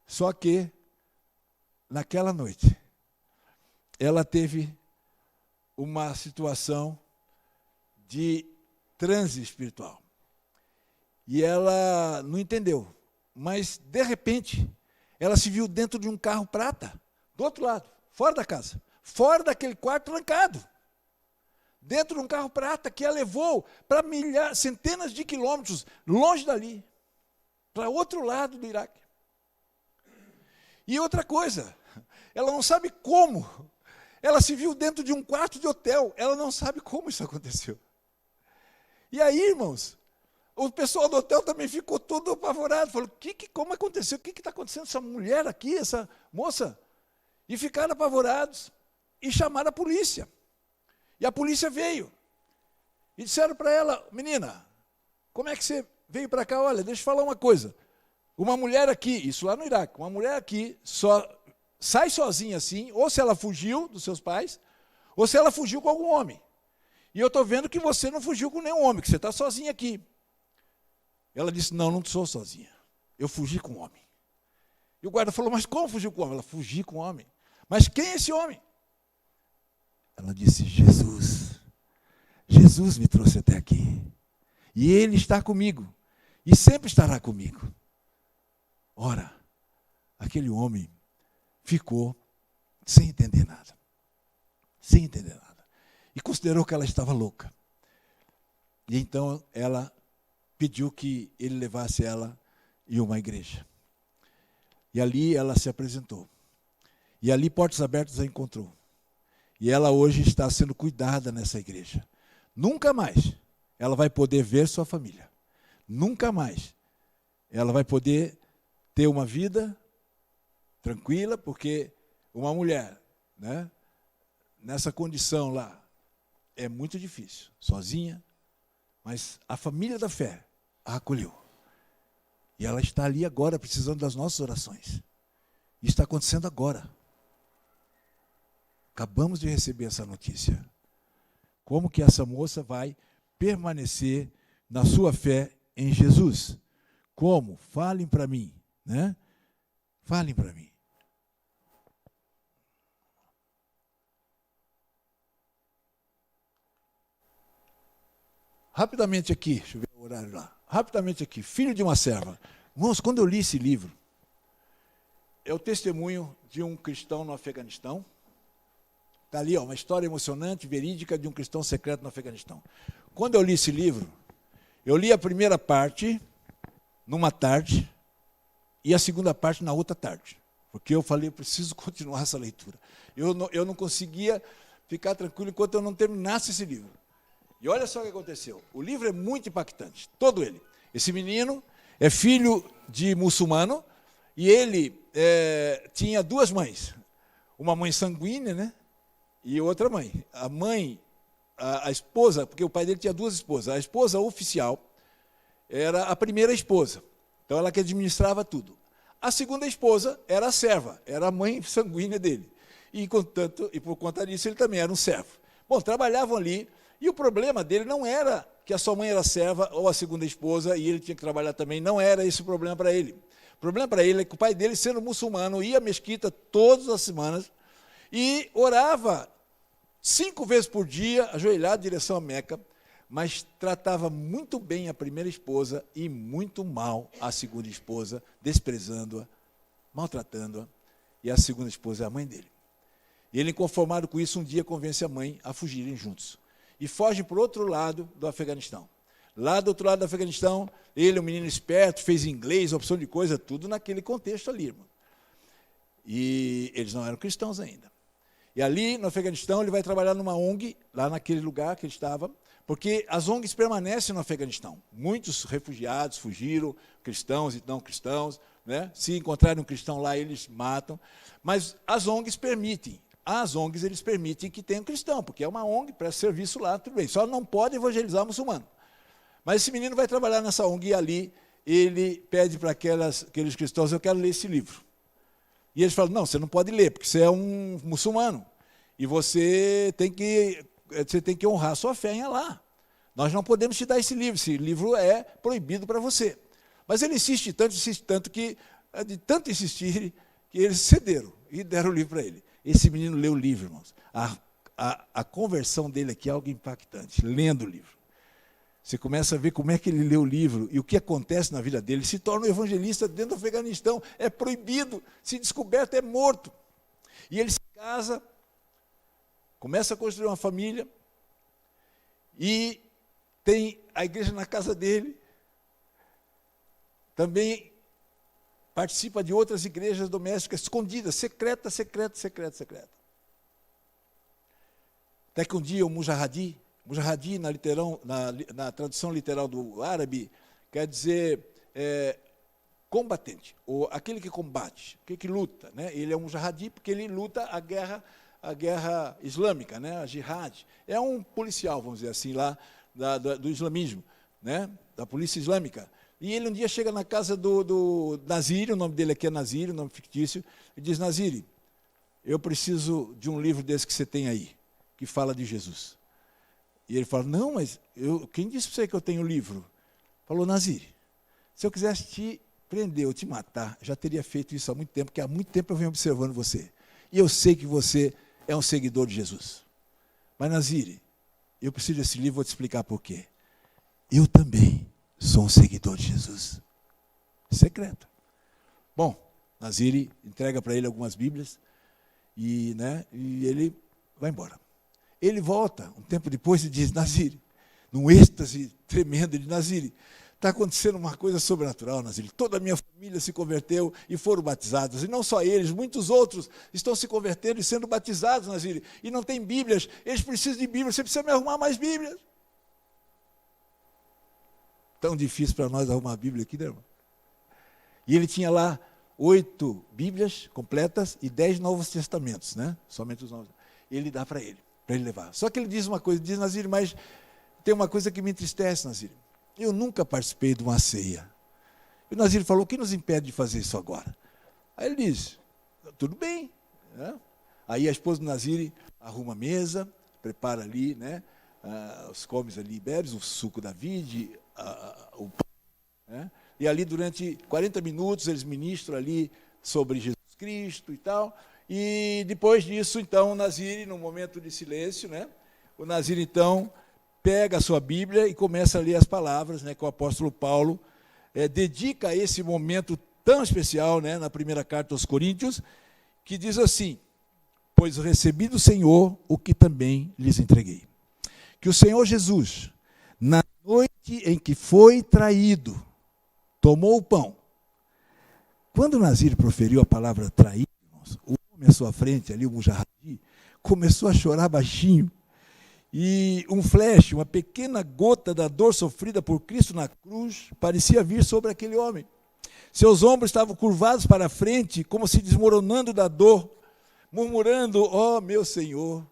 Só que naquela noite, ela teve uma situação de transe espiritual. E ela não entendeu. Mas, de repente, ela se viu dentro de um carro prata, do outro lado, fora da casa, fora daquele quarto trancado. Dentro de um carro prata que a levou para centenas de quilômetros, longe dali, para outro lado do Iraque. E outra coisa, ela não sabe como. Ela se viu dentro de um quarto de hotel, ela não sabe como isso aconteceu. E aí, irmãos, o pessoal do hotel também ficou todo apavorado, falou, como aconteceu? O que está acontecendo? Essa mulher aqui, essa moça? E ficaram apavorados e chamaram a polícia. E a polícia veio. E disseram para ela, menina, como é que você veio para cá? Olha, deixa eu falar uma coisa. Uma mulher aqui, isso lá no Iraque, uma mulher aqui só sai sozinha assim, ou se ela fugiu dos seus pais, ou se ela fugiu com algum homem. E eu estou vendo que você não fugiu com nenhum homem, que você está sozinha aqui. Ela disse, não sou sozinha. Eu fugi com um homem. E o guarda falou, mas como fugiu com o homem? Ela, fugi com o homem. Mas quem é esse homem? Ela disse, Jesus. Jesus me trouxe até aqui. E Ele está comigo. E sempre estará comigo. Ora, aquele homem ficou sem entender nada. Sem entender nada. E considerou que ela estava louca. E então ela pediu que ele levasse ela em uma igreja. E ali ela se apresentou. E ali Portas Abertas a encontrou. E ela hoje está sendo cuidada nessa igreja. Nunca mais ela vai poder ver sua família. Nunca mais ela vai poder ter uma vida tranquila, porque uma mulher, né, nessa condição lá, é muito difícil, sozinha, mas a família da fé a acolheu. E ela está ali agora, precisando das nossas orações. Isso está acontecendo agora. Acabamos de receber essa notícia. Como que essa moça vai permanecer na sua fé em Jesus? Como? Falem para mim, né? Falem para mim. Rapidamente aqui, deixa eu ver o horário lá. Rapidamente aqui, filho de uma serva. Irmãos, quando eu li esse livro, é o testemunho de um cristão no Afeganistão. Está ali, ó, uma história emocionante, verídica de um cristão secreto no Afeganistão. Quando eu li esse livro, eu li a primeira parte numa tarde e a segunda parte na outra tarde. Porque eu falei, eu preciso continuar essa leitura. Eu não conseguia ficar tranquilo enquanto eu não terminasse esse livro. E olha só o que aconteceu. O livro é muito impactante, todo ele. Esse menino é filho de muçulmano e ele tinha duas mães. Uma mãe sanguínea, né? E outra mãe. A mãe, a esposa, porque o pai dele tinha duas esposas. A esposa oficial era a primeira esposa. Então, ela que administrava tudo. A segunda esposa era a serva, era a mãe sanguínea dele. E por conta disso, ele também era um servo. Bom, trabalhavam ali. E o problema dele não era que a sua mãe era serva ou a segunda esposa e ele tinha que trabalhar também, não era esse o problema para ele. O problema para ele é que o pai dele, sendo muçulmano, ia à mesquita todas as semanas e orava 5 vezes por dia, ajoelhado em direção a Meca, mas tratava muito bem a primeira esposa e muito mal a segunda esposa, desprezando-a, maltratando-a, e a segunda esposa é a mãe dele. E ele, inconformado com isso, um dia convence a mãe a fugirem juntos. E foge para o outro lado do Afeganistão. Lá do outro lado do Afeganistão, ele, um menino esperto, fez inglês, opção de coisa, tudo naquele contexto ali, irmão. E eles não eram cristãos ainda. E ali, no Afeganistão, ele vai trabalhar numa ONG, lá naquele lugar que ele estava, porque as ONGs permanecem no Afeganistão. Muitos refugiados fugiram, cristãos e não cristãos, né? Se encontrarem um cristão lá, eles matam. Mas as ONGs permitem. As ONGs, eles permitem que tenham cristão, porque é uma ONG, presta serviço lá, tudo bem. Só não pode evangelizar muçulmano. Mas esse menino vai trabalhar nessa ONG e ali ele pede para aqueles cristãos, eu quero ler esse livro. E eles falam, não, você não pode ler, porque você é um muçulmano. E você tem que honrar a sua fé em Alá. Nós não podemos te dar esse livro é proibido para você. Mas ele insiste tanto que, de tanto insistir, que eles cederam e deram o livro para ele. Esse menino leu o livro, irmãos. a conversão dele aqui é algo impactante, lendo o livro. Você começa a ver como é que ele lê o livro e o que acontece na vida dele. Ele se torna um evangelista dentro do Afeganistão. É proibido, se descoberto, é morto. E ele se casa, começa a construir uma família e tem a igreja na casa dele. Também participa de outras igrejas domésticas escondidas, secreta. Até que um dia o Mujahidi na tradução literal do árabe, quer dizer combatente, ou aquele que combate, aquele que luta. Né? Ele é um Mujahidi porque ele luta a guerra islâmica, né? A jihad. É um policial, vamos dizer assim, lá do islamismo, né? Da polícia islâmica. E ele um dia chega na casa do Naziri, o nome dele aqui é Naziri, o nome fictício, e diz: Naziri, eu preciso de um livro desse que você tem aí, que fala de Jesus. E ele fala: não, mas quem disse para você que eu tenho livro? Falou: Naziri, se eu quisesse te prender ou te matar, já teria feito isso há muito tempo, porque há muito tempo eu venho observando você. E eu sei que você é um seguidor de Jesus. Mas, Naziri, eu preciso desse livro, vou te explicar por quê. Eu também sou um seguidor de Jesus. Secreto. Bom, Naziri entrega para ele algumas Bíblias e ele vai embora. Ele volta um tempo depois e diz: Naziri, num êxtase tremendo, ele diz: Naziri, está acontecendo uma coisa sobrenatural, Naziri. Toda a minha família se converteu e foram batizados. E não só eles, muitos outros estão se convertendo e sendo batizados, Naziri. E não tem Bíblias, eles precisam de Bíblias, você precisa me arrumar mais Bíblias. Tão difícil para nós arrumar a Bíblia aqui, né, irmão? E ele tinha lá 8 Bíblias completas e 10 Novos Testamentos, né? Somente os Novos. Ele dá para ele levar. Só que ele diz uma coisa, diz: Naziri, mas tem uma coisa que me entristece, Naziri. Eu nunca participei de uma ceia. E o Naziri falou: o que nos impede de fazer isso agora? Aí ele diz: tudo bem. Né? Aí a esposa do Naziri arruma a mesa, prepara ali, né? Os comes ali, bebes o suco da vide, o pão. Né? E ali durante 40 minutos eles ministram ali sobre Jesus Cristo e tal. E depois disso, então, o Naziri, num momento de silêncio, né? O Naziri, então, pega a sua Bíblia e começa a ler as palavras, né, que o apóstolo Paulo dedica a esse momento tão especial, né, na primeira carta aos Coríntios, que diz assim: pois recebi do Senhor o que também lhes entreguei. Que o Senhor Jesus, na noite em que foi traído, tomou o pão. Quando o Naziri proferiu a palavra traído, o homem à sua frente, ali o Mujahidi, começou a chorar baixinho. E um flash, uma pequena gota da dor sofrida por Cristo na cruz, parecia vir sobre aquele homem. Seus ombros estavam curvados para a frente, como se desmoronando da dor, murmurando: ó, meu Senhor,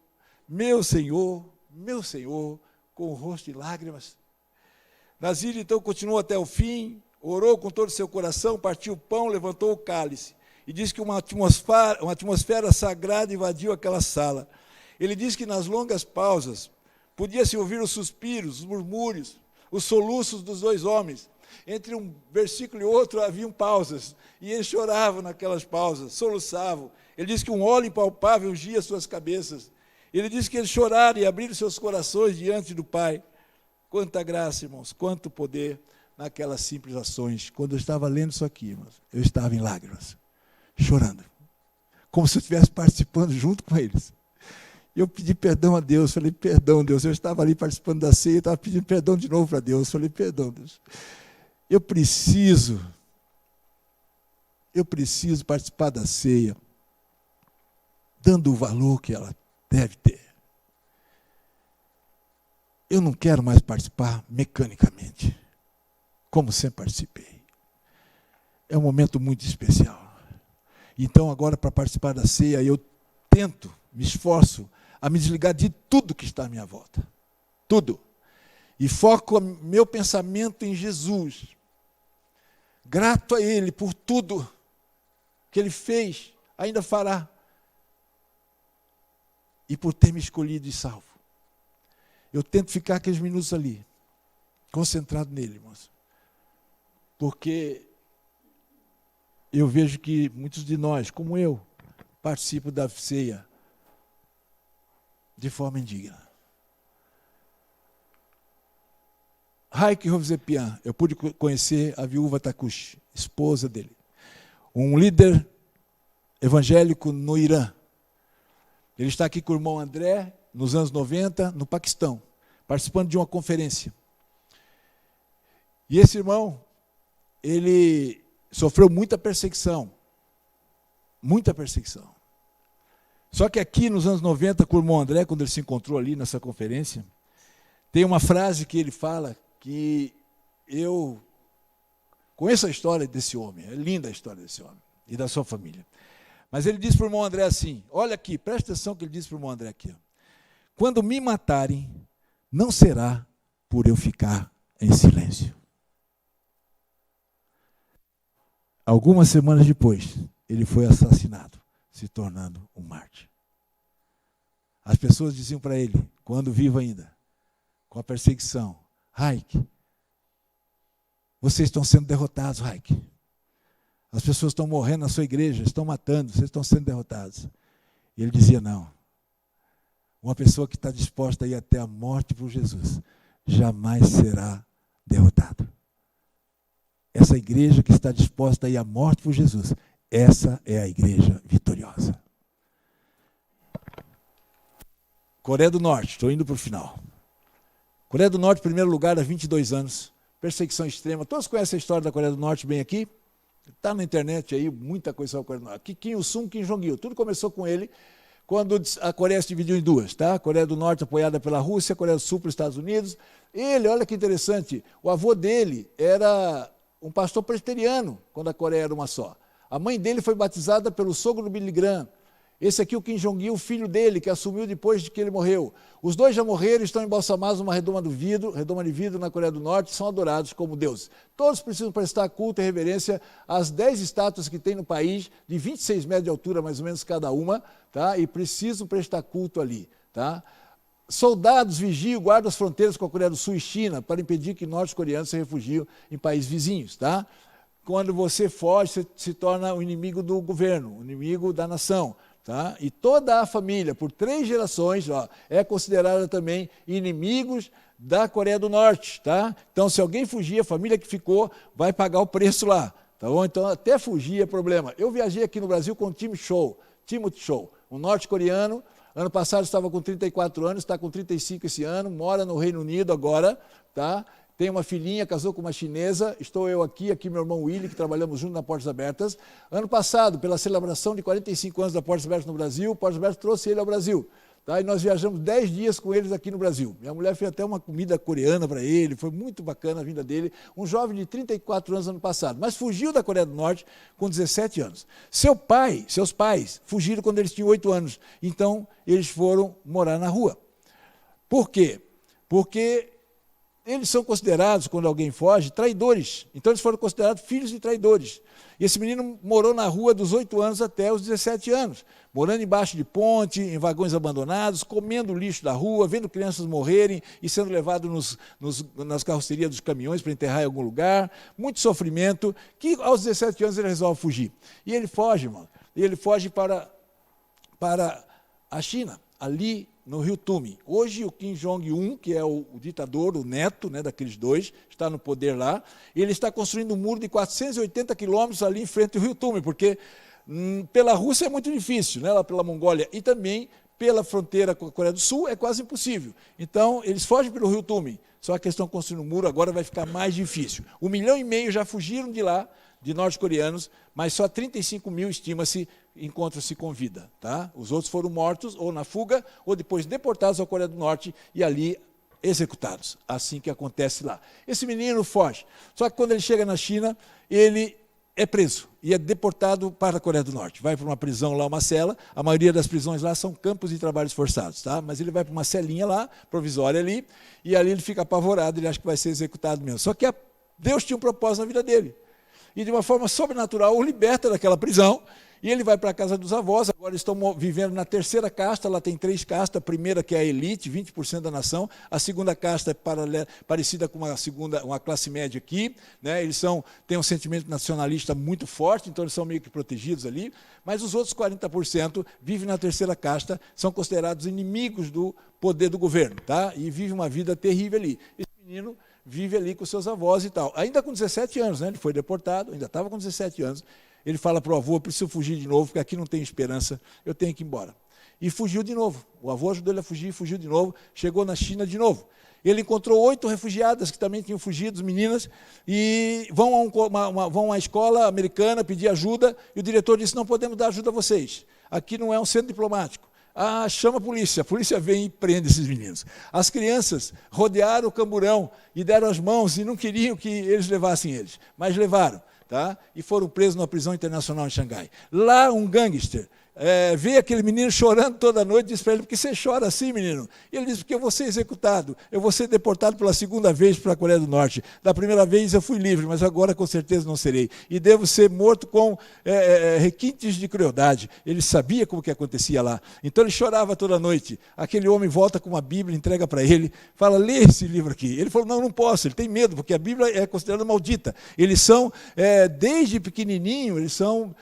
meu Senhor, meu Senhor, com o rosto em lágrimas. Naziri então continuou até o fim, orou com todo o seu coração, partiu o pão, levantou o cálice. E diz que uma atmosfera sagrada invadiu aquela sala. Ele diz que nas longas pausas podia-se ouvir os suspiros, os murmúrios, os soluços dos dois homens. Entre um versículo e outro haviam pausas, e eles choravam naquelas pausas, soluçavam. Ele diz que um óleo impalpável ungia suas cabeças. Ele diz que eles choraram e abriram seus corações diante do Pai. Quanta graça, irmãos, quanto poder naquelas simples ações. Quando eu estava lendo isso aqui, irmãos, eu estava em lágrimas, chorando, como se eu estivesse participando junto com eles. Eu pedi perdão a Deus, falei: perdão, Deus. Eu estava ali participando da ceia, estava pedindo perdão de novo para Deus. Falei: perdão, Deus. Eu preciso participar da ceia, dando o valor que ela deve ter. Eu não quero mais participar mecanicamente, como sempre participei. É um momento muito especial. Então, agora, para participar da ceia, eu tento, me esforço a me desligar de tudo que está à minha volta. Tudo. E foco meu pensamento em Jesus. Grato a Ele por tudo que Ele fez, ainda fará. E por ter me escolhido e salvo. Eu tento ficar aqueles minutos ali, concentrado nele, irmãos. Porque eu vejo que muitos de nós, como eu, participam da ceia de forma indigna. Haik Hovsepian, eu pude conhecer a viúva Takushi, esposa dele, um líder evangélico no Irã. Ele está aqui com o irmão André, nos anos 90, no Paquistão, participando de uma conferência. E esse irmão, ele sofreu muita perseguição. Muita perseguição. Só que aqui, nos anos 90, com o irmão André, quando ele se encontrou ali nessa conferência, tem uma frase que ele fala que eu conheço a história desse homem, é linda a história desse homem e da sua família. Mas ele disse para o irmão André assim, olha aqui, presta atenção que ele disse para o irmão André aqui. Ó, quando me matarem, não será por eu ficar em silêncio. Algumas semanas depois, ele foi assassinado, se tornando um mártir. As pessoas diziam para ele, quando vivo ainda, com a perseguição, Haik, vocês estão sendo derrotados, Haik. As pessoas estão morrendo na sua igreja, estão matando, vocês estão sendo derrotados. E ele dizia, não. Uma pessoa que está disposta a ir até a morte por Jesus, jamais será derrotada. Essa igreja que está disposta a ir à morte por Jesus, essa é a igreja vitoriosa. Coreia do Norte, estou indo para o final. Coreia do Norte, em primeiro lugar, há 22 anos, perseguição extrema. Todos conhecem a história da Coreia do Norte bem aqui? Está na internet aí, muita coisa sobre a Coreia do Norte. Kim Il-sung, Kim Jong-il, tudo começou com ele, quando a Coreia se dividiu em duas, tá? A Coreia do Norte apoiada pela Rússia, a Coreia do Sul pelos Estados Unidos. Ele, olha que interessante, o avô dele era um pastor presbiteriano, quando a Coreia era uma só. A mãe dele foi batizada pelo sogro do Billy Graham. Esse aqui, o Kim Jong-il, o filho dele, que assumiu depois de que ele morreu. Os dois já morreram, estão embalsamados numa redoma de vidro na Coreia do Norte, são adorados como deuses. Todos precisam prestar culto e reverência às 10 estátuas que tem no país, de 26 metros de altura, mais ou menos, cada uma, tá? E precisam prestar culto ali. Tá? Soldados vigiam, guardam as fronteiras com a Coreia do Sul e China, para impedir que norte-coreanos se refugiem em países vizinhos. Tá? Quando você foge, você se torna o inimigo do governo, o inimigo da nação. Tá? E toda a família, por 3 gerações, ó, é considerada também inimigos da Coreia do Norte. Tá? Então, se alguém fugir, a família que ficou vai pagar o preço lá. Tá bom? Então, até fugir é problema. Eu viajei aqui no Brasil com o Timothy Cho, um norte-coreano. Ano passado estava com 34 anos, está com 35 esse ano, mora no Reino Unido agora. Tá? Tem uma filhinha, casou com uma chinesa, estou eu aqui meu irmão Willy, que trabalhamos junto na Portas Abertas. Ano passado, pela celebração de 45 anos da Portas Abertas no Brasil, o Portas Abertas trouxe ele ao Brasil. Tá? E nós viajamos 10 dias com eles aqui no Brasil. Minha mulher fez até uma comida coreana para ele, foi muito bacana a vinda dele. Um jovem de 34 anos ano passado, mas fugiu da Coreia do Norte com 17 anos. Seus pais fugiram quando eles tinham 8 anos, então eles foram morar na rua. Por quê? Porque eles são considerados, quando alguém foge, traidores. Então eles foram considerados filhos de traidores. E esse menino morou na rua dos 8 anos até os 17 anos, morando embaixo de ponte, em vagões abandonados, comendo lixo da rua, vendo crianças morrerem e sendo levado nas carrocerias dos caminhões para enterrar em algum lugar. Muito sofrimento, que aos 17 anos ele resolve fugir. E ele foge, irmão. E ele foge para a China, ali no rio Tumi. Hoje o Kim Jong-un, que é o ditador, o neto, né, daqueles dois, está no poder lá, e ele está construindo um muro de 480 quilômetros ali em frente ao rio Tumi, porque pela Rússia é muito difícil, né, lá pela Mongólia, e também pela fronteira com a Coreia do Sul é quase impossível. Então, eles fogem pelo rio Tumi, só que eles estão construindo um muro, agora vai ficar mais difícil. 1,5 milhão já fugiram de lá, de norte-coreanos, mas só 35 mil, estima-se, encontram-se com vida. Tá? Os outros foram mortos, ou na fuga, ou depois deportados à Coreia do Norte e ali executados. Assim que acontece lá. Esse menino foge. Só que quando ele chega na China, ele é preso e é deportado para a Coreia do Norte. Vai para uma prisão lá, uma cela. A maioria das prisões lá são campos de trabalhos forçados. Tá? Mas ele vai para uma celinha lá, provisória ali, e ali ele fica apavorado, ele acha que vai ser executado mesmo. Só que Deus tinha um propósito na vida dele. E de uma forma sobrenatural o liberta daquela prisão E ele vai para a casa dos avós, agora estão vivendo na terceira casta, lá tem 3 castas, a primeira que é a elite, 20% da nação, a segunda casta é parecida com uma classe média aqui, né? Eles têm um sentimento nacionalista muito forte, então eles são meio que protegidos ali, mas os outros 40% vivem na terceira casta, são considerados inimigos do poder do governo, tá? E vivem uma vida terrível ali. Esse menino vive ali com seus avós e tal. Ainda com 17 anos, né? Ele foi deportado, ainda estava com 17 anos. Ele fala para o avô, eu preciso fugir de novo, porque aqui não tem esperança, eu tenho que ir embora. E fugiu de novo. O avô ajudou ele a fugir, fugiu de novo, chegou na China de novo. Ele encontrou 8 refugiadas que também tinham fugido, meninas, e vão a uma escola americana pedir ajuda, e o diretor disse, não podemos dar ajuda a vocês. Aqui não é um centro diplomático. Ah, chama a polícia vem e prende esses meninos. As crianças rodearam o camburão e deram as mãos e não queriam que eles levassem eles, mas levaram, tá? E foram presos numa prisão internacional em Xangai. Lá um gangster vê aquele menino chorando toda noite, diz para ele, por que você chora assim, menino? E ele diz, porque eu vou ser executado, eu vou ser deportado pela segunda vez para a Coreia do Norte. Da primeira vez eu fui livre, mas agora com certeza não serei. E devo ser morto com requintes de crueldade. Ele sabia como que acontecia lá. Então ele chorava toda noite. Aquele homem volta com uma Bíblia, entrega para ele, fala, lê esse livro aqui. Ele falou, não posso, ele tem medo, porque a Bíblia é considerada maldita. Eles são, desde pequenininho, eles são...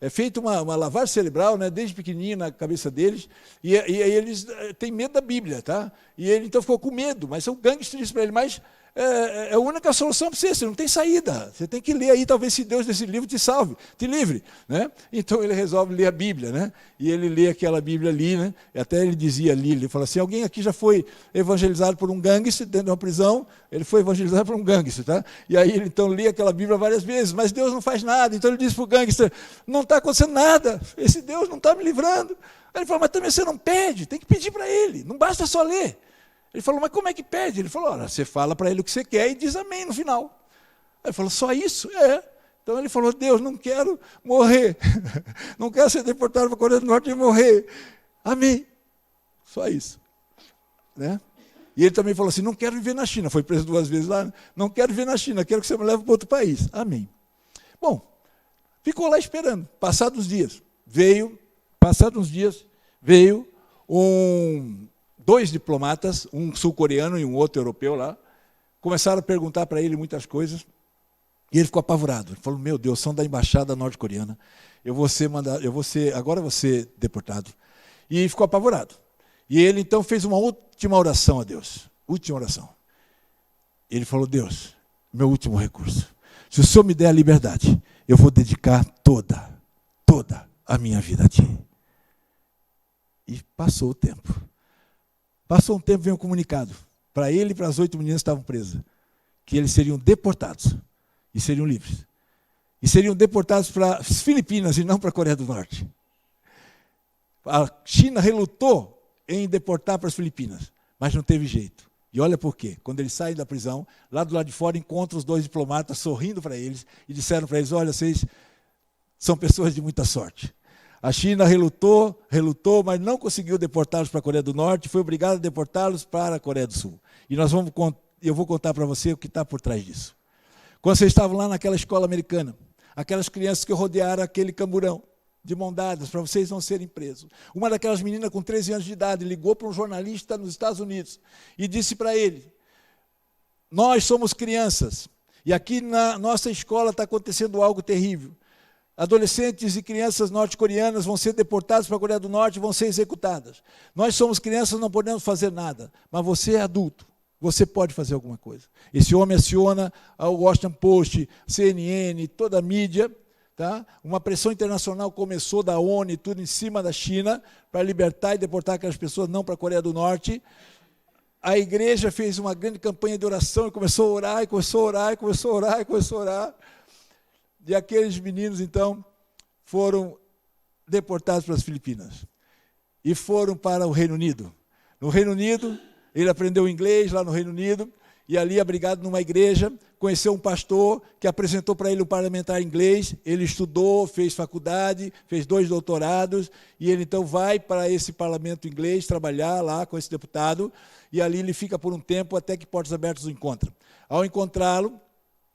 feito uma lavagem cerebral, né, desde pequenininho na cabeça deles, e eles têm medo da Bíblia, tá? E ele então ficou com medo, mas o gangster disse para ele, mas é a única solução para você não tem saída, você tem que ler aí, talvez se Deus desse livro te salve, te livre, né? Então ele resolve ler a Bíblia, né? E ele lê aquela Bíblia ali, né? E até ele dizia ali, ele falou assim, alguém aqui já foi evangelizado por um gangster dentro de uma prisão? Ele foi evangelizado por um gangster, tá? E aí ele então lê aquela Bíblia várias vezes, mas Deus não faz nada, então ele disse para o gangster, não está acontecendo nada, esse Deus não está me livrando. Aí ele falou, mas também você não pede, tem que pedir para ele, não basta só ler. Ele falou, mas como é que pede? Ele falou, olha, você fala para ele o que você quer e diz amém no final. Aí ele falou, só isso? Então ele falou, Deus, não quero morrer, não quero ser deportado para a Coreia do Norte e morrer. Amém. Só isso. Né? E ele também falou assim, não quero viver na China, foi preso 2 vezes lá, não quero viver na China, quero que você me leve para outro país. Amém. Bom, ficou lá esperando, passados uns dias, veio 2 diplomatas, um sul-coreano e um outro europeu lá, começaram a perguntar para ele muitas coisas, e ele ficou apavorado. Ele falou, meu Deus, são da embaixada norte-coreana, agora eu vou ser deportado. E ficou apavorado. E ele então fez uma última oração a Deus, última oração. Ele falou, Deus, meu último recurso, se o Senhor me der a liberdade, eu vou dedicar toda a minha vida a Ti. E passou o tempo. Passou um tempo, veio um comunicado para ele e para as 8 meninas que estavam presas, que eles seriam deportados e seriam livres. E seriam deportados para as Filipinas e não para a Coreia do Norte. A China relutou em deportar para as Filipinas, mas não teve jeito. E olha por quê. Quando eles saem da prisão, lá do lado de fora, encontram os 2 diplomatas sorrindo para eles e disseram para eles, olha, vocês são pessoas de muita sorte. A China relutou, mas não conseguiu deportá-los para a Coreia do Norte, foi obrigada a deportá-los para a Coreia do Sul. E eu vou contar para você o que está por trás disso. Quando vocês estavam lá naquela escola americana, aquelas crianças que rodearam aquele camburão, de mão dadas, para vocês não serem presos. Uma daquelas meninas com 13 anos de idade ligou para um jornalista nos Estados Unidos e disse para ele, nós somos crianças, e aqui na nossa escola está acontecendo algo terrível. Adolescentes e crianças norte-coreanas vão ser deportados para a Coreia do Norte e vão ser executadas. Nós somos crianças, não podemos fazer nada, mas você é adulto, você pode fazer alguma coisa. Esse homem aciona o Washington Post, CNN, toda a mídia, tá? Uma pressão internacional começou da ONU e tudo em cima da China para libertar e deportar aquelas pessoas não para a Coreia do Norte. A igreja fez uma grande campanha de oração e começou a orar, e começou a orar, e começou a orar, e começou a orar. E aqueles meninos, então, foram deportados para as Filipinas. E foram para o Reino Unido. No Reino Unido, ele aprendeu inglês lá no Reino Unido, e ali, abrigado numa igreja, conheceu um pastor que apresentou para ele um parlamentar inglês, ele estudou, fez faculdade, fez 2 doutorados, e ele então vai para esse parlamento inglês trabalhar lá com esse deputado, e ali ele fica por um tempo até que Portas Abertas o encontra. Ao encontrá-lo,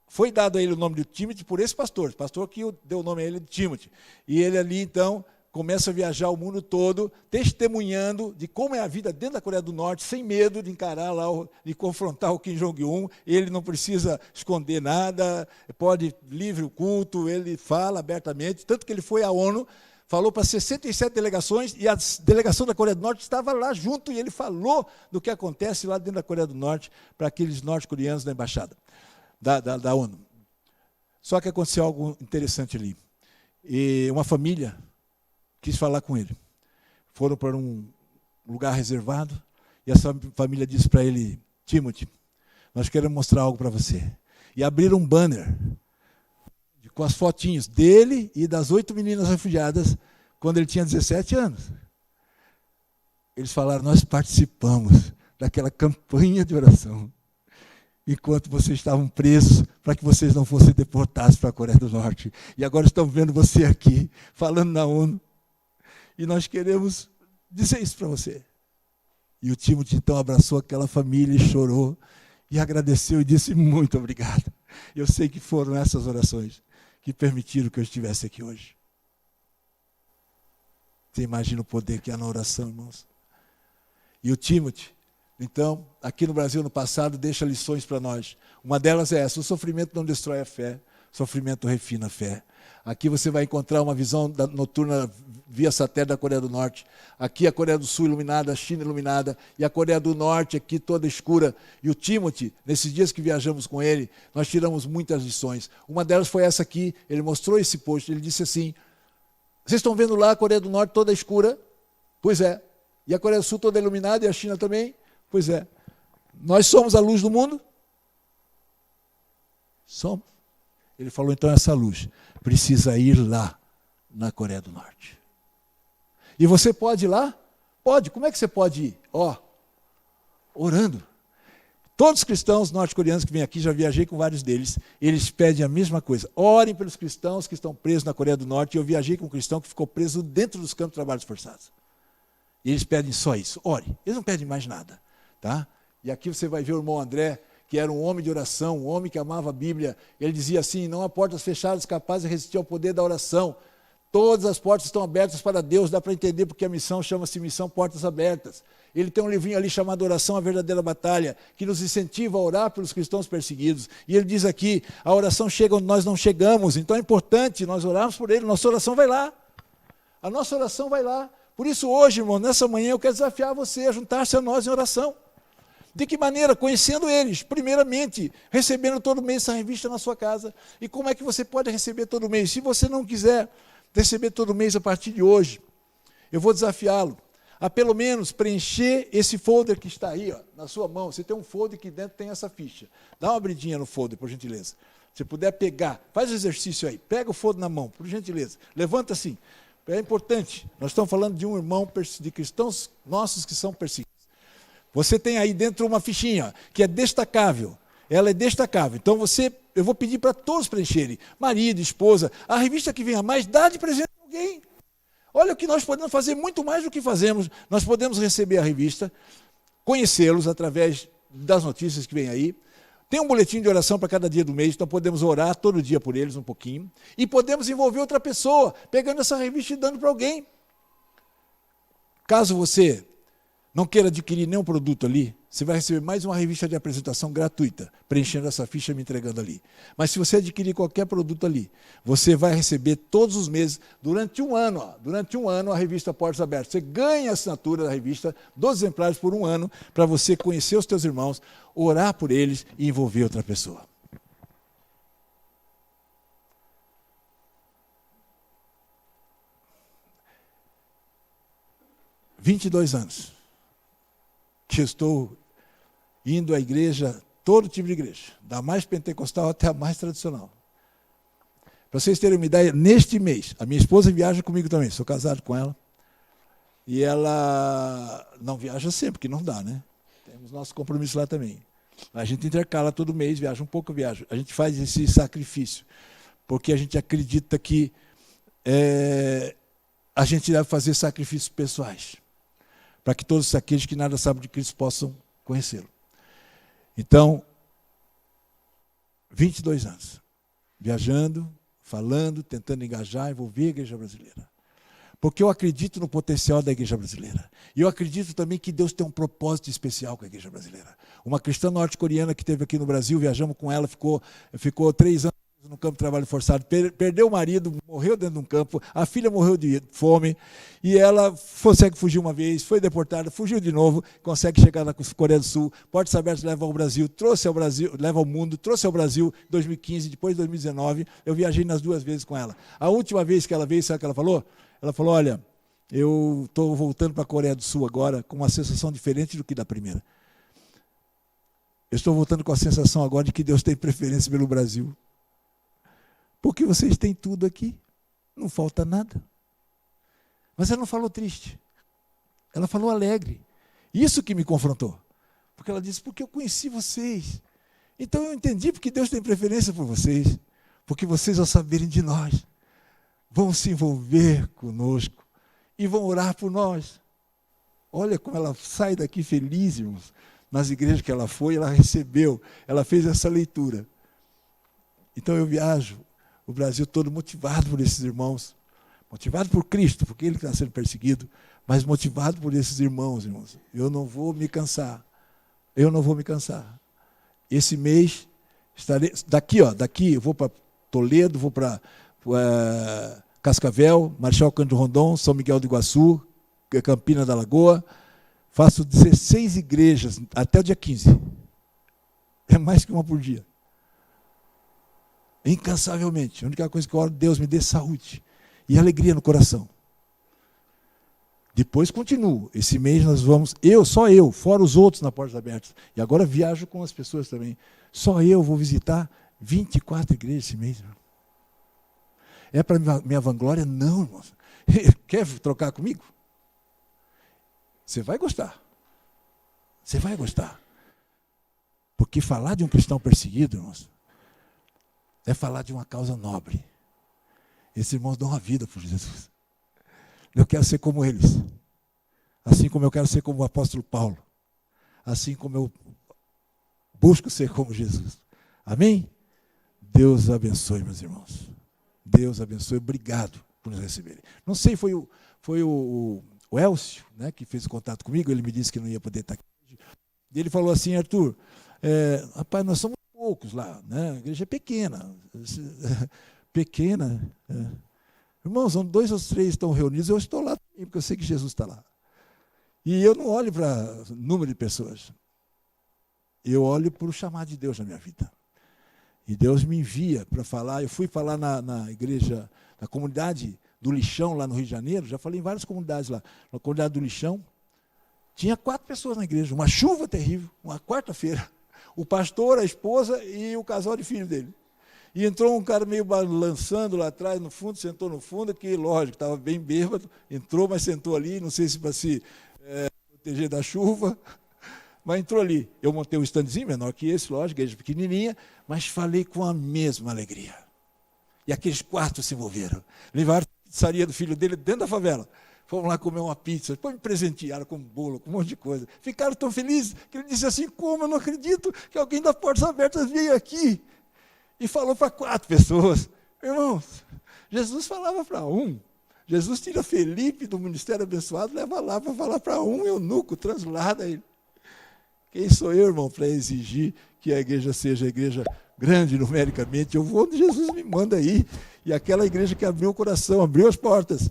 foi dado a ele o nome de Timóteo por esse pastor que deu o nome a ele de Timóteo. E ele ali, então, começa a viajar o mundo todo, testemunhando de como é a vida dentro da Coreia do Norte, sem medo de encarar lá, de confrontar o Kim Jong-un. Ele não precisa esconder nada, pode livre o culto, ele fala abertamente, tanto que ele foi à ONU, falou para 67 delegações, e a delegação da Coreia do Norte estava lá junto, e ele falou do que acontece lá dentro da Coreia do Norte para aqueles norte-coreanos da embaixada, da ONU. Só que aconteceu algo interessante ali. E uma família quis falar com ele. Foram para um lugar reservado, e essa família disse para ele: Timóteo, nós queremos mostrar algo para você. E abriram um banner com as fotinhos dele e das 8 meninas refugiadas, quando ele tinha 17 anos. Eles falaram: nós participamos daquela campanha de oração, enquanto vocês estavam presos, para que vocês não fossem deportados para a Coreia do Norte. E agora estão vendo você aqui, falando na ONU, e nós queremos dizer isso para você. E o Timóteo, então, abraçou aquela família e chorou, e agradeceu e disse: muito obrigado. Eu sei que foram essas orações que permitiram que eu estivesse aqui hoje. Você imagina o poder que há na oração, irmãos? E o Timóteo, então, aqui no Brasil, no passado, deixa lições para nós. Uma delas é essa: o sofrimento não destrói a fé, o sofrimento refina a fé. Aqui você vai encontrar uma visão noturna via satélite da Coreia do Norte. Aqui a Coreia do Sul iluminada, a China iluminada, e a Coreia do Norte aqui toda escura. E o Timóteo, nesses dias que viajamos com ele, nós tiramos muitas lições. Uma delas foi essa aqui, ele mostrou esse post, ele disse assim: vocês estão vendo lá a Coreia do Norte toda escura? Pois é. E a Coreia do Sul toda iluminada, e a China também? Pois é. Nós somos a luz do mundo? Somos. Ele falou: então essa luz precisa ir lá na Coreia do Norte. E você pode ir lá? Pode. Como é que você pode ir? Orando. Todos os cristãos norte-coreanos que vêm aqui, já viajei com vários deles, eles pedem a mesma coisa: orem pelos cristãos que estão presos na Coreia do Norte. E eu viajei com um cristão que ficou preso dentro dos campos de trabalhos forçados. E eles pedem só isso: ore. Eles não pedem mais nada. Tá? E aqui você vai ver o irmão André, que era um homem de oração, um homem que amava a Bíblia. Ele dizia assim: não há portas fechadas capazes de resistir ao poder da oração. Todas as portas estão abertas para Deus. Dá para entender porque a missão chama-se Missão Portas Abertas. Ele tem um livrinho ali chamado Oração, a Verdadeira Batalha, que nos incentiva a orar pelos cristãos perseguidos. E ele diz aqui: a oração chega onde nós não chegamos, então é importante nós orarmos por ele. Nossa oração vai lá. A nossa oração vai lá. Por isso hoje, irmão, nessa manhã, eu quero desafiar você a juntar-se a nós em oração. De que maneira? Conhecendo eles, primeiramente, recebendo todo mês essa revista na sua casa. E como é que você pode receber todo mês? Se você não quiser receber todo mês a partir de hoje, eu vou desafiá-lo a pelo menos preencher esse folder que está aí, na sua mão. Você tem um folder que dentro tem essa ficha. Dá uma abridinha no folder, por gentileza. Se puder pegar, faz o exercício aí, pega o folder na mão, por gentileza. Levanta assim. É importante, nós estamos falando de um irmão, de cristãos nossos que são perseguidos. Você tem aí dentro uma fichinha que é destacável. Ela é destacável. Então eu vou pedir para todos preencherem. Marido, esposa, a revista que vem a mais, dá de presente a alguém. Olha o que nós podemos fazer, muito mais do que fazemos. Nós podemos receber a revista, conhecê-los através das notícias que vem aí. Tem um boletim de oração para cada dia do mês, então podemos orar todo dia por eles um pouquinho. E podemos envolver outra pessoa, pegando essa revista e dando para alguém. Caso você não queira adquirir nenhum produto ali, você vai receber mais uma revista de apresentação gratuita, preenchendo essa ficha e me entregando ali. Mas se você adquirir qualquer produto ali, você vai receber todos os meses, durante um ano, a revista Portas Abertas. Você ganha a assinatura da revista, 12 exemplares por um ano, para você conhecer os teus irmãos, orar por eles e envolver outra pessoa. Há 22 anos que eu estou indo à igreja, todo tipo de igreja, da mais pentecostal até a mais tradicional. Para vocês terem uma ideia, neste mês, a minha esposa viaja comigo também, sou casado com ela, e ela não viaja sempre, porque não dá, né? Temos nosso compromisso lá também. A gente intercala todo mês, viaja um pouco, viaja. A gente faz esse sacrifício, porque a gente acredita que a gente deve fazer sacrifícios pessoais, para que todos aqueles que nada sabem de Cristo possam conhecê-lo. Então, 22 anos. Viajando, falando, tentando engajar, envolver a igreja brasileira. Porque eu acredito no potencial da igreja brasileira. E eu acredito também que Deus tem um propósito especial com a igreja brasileira. Uma cristã norte-coreana que esteve aqui no Brasil, viajamos com ela, ficou 3 anos no campo de trabalho forçado, perdeu o marido, morreu dentro de um campo, a filha morreu de fome, e ela consegue fugir uma vez, foi deportada, fugiu de novo, consegue chegar na Coreia do Sul, Portas Abertas leva ao Brasil, leva ao mundo, trouxe ao Brasil em 2015, depois de 2019, eu viajei nas 2 vezes com ela. A última vez que ela veio, sabe o que ela falou? Ela falou, olha, eu estou voltando para a Coreia do Sul agora com uma sensação diferente do que da primeira. Eu estou voltando com a sensação agora de que Deus tem preferência pelo Brasil. Porque vocês têm tudo aqui, não falta nada. Mas ela não falou triste, ela falou alegre. Isso que me confrontou. Porque ela disse, porque eu conheci vocês. Então eu entendi porque Deus tem preferência por vocês. Porque vocês, ao saberem de nós, vão se envolver conosco e vão orar por nós. Olha como ela sai daqui feliz, irmãos. Nas igrejas que ela foi, ela recebeu, ela fez essa leitura. Então eu viajo o Brasil todo motivado por esses irmãos, motivado por Cristo, porque Ele está sendo perseguido, mas motivado por esses irmãos. Eu não vou me cansar, Esse mês, estarei, daqui eu vou para Toledo, vou para Cascavel, Marechal Cândido Rondon, São Miguel do Iguaçu, Campina da Lagoa, faço 16 igrejas até o dia 15, é mais que uma por dia. Incansavelmente. A única coisa que eu oro, Deus me dê saúde e alegria no coração. Depois continuo. Esse mês nós vamos, só eu, fora os outros na Portas Abertas. E agora viajo com as pessoas também. Só eu vou visitar 24 igrejas esse mês. Irmão. É para minha vanglória? Não, irmão. Quer trocar comigo? Você vai gostar. Você vai gostar. Porque falar de um cristão perseguido, irmãos, é falar de uma causa nobre. Esses irmãos dão a vida por Jesus. Eu quero ser como eles. Assim como eu quero ser como o apóstolo Paulo. Assim como eu busco ser como Jesus. Amém? Deus abençoe, meus irmãos. Deus abençoe. Obrigado por nos receberem. Não sei, foi o Elcio, né, que fez o contato comigo. Ele me disse que não ia poder estar aqui hoje. E ele falou assim, Arthur, rapaz, nós somos poucos lá, né? A igreja é pequena. Pequena. Irmãos, onde 2 ou 3 estão reunidos, eu estou lá também, porque eu sei que Jesus está lá. E eu não olho para o número de pessoas. Eu olho para o chamado de Deus na minha vida. E Deus me envia para falar. Eu fui falar na igreja, na comunidade do Lixão, lá no Rio de Janeiro. Já falei em várias comunidades lá. Na comunidade do Lixão, tinha 4 pessoas na igreja. Uma chuva terrível, uma quarta-feira. O pastor, a esposa e o casal de filho dele. E entrou um cara meio balançando lá atrás, no fundo, sentou no fundo, que, lógico, estava bem bêbado, entrou, mas sentou ali, não sei se para se proteger da chuva, mas entrou ali. Eu montei um standzinho, menor que esse, lógico, igreja pequenininha, mas falei com a mesma alegria. E aqueles 4 se envolveram. Levaram a pizzaria do filho dele dentro da favela. Fomos lá comer uma pizza, depois me presentearam com bolo, com um monte de coisa. Ficaram tão felizes que ele disse assim, como eu não acredito que alguém da Portas Abertas veio aqui e falou para 4 pessoas. Irmãos, Jesus falava para um. Jesus tira Felipe do ministério abençoado, leva lá para falar para um eunuco, translada ele. Quem sou eu, irmão, para exigir que a igreja seja a igreja grande numericamente? Eu vou onde Jesus me manda ir. E aquela igreja que abriu o coração, abriu as portas,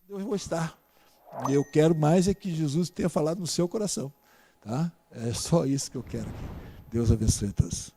eu vou estar. E eu quero mais é que Jesus tenha falado no seu coração. Tá? É só isso que eu quero aqui. Deus abençoe a todos.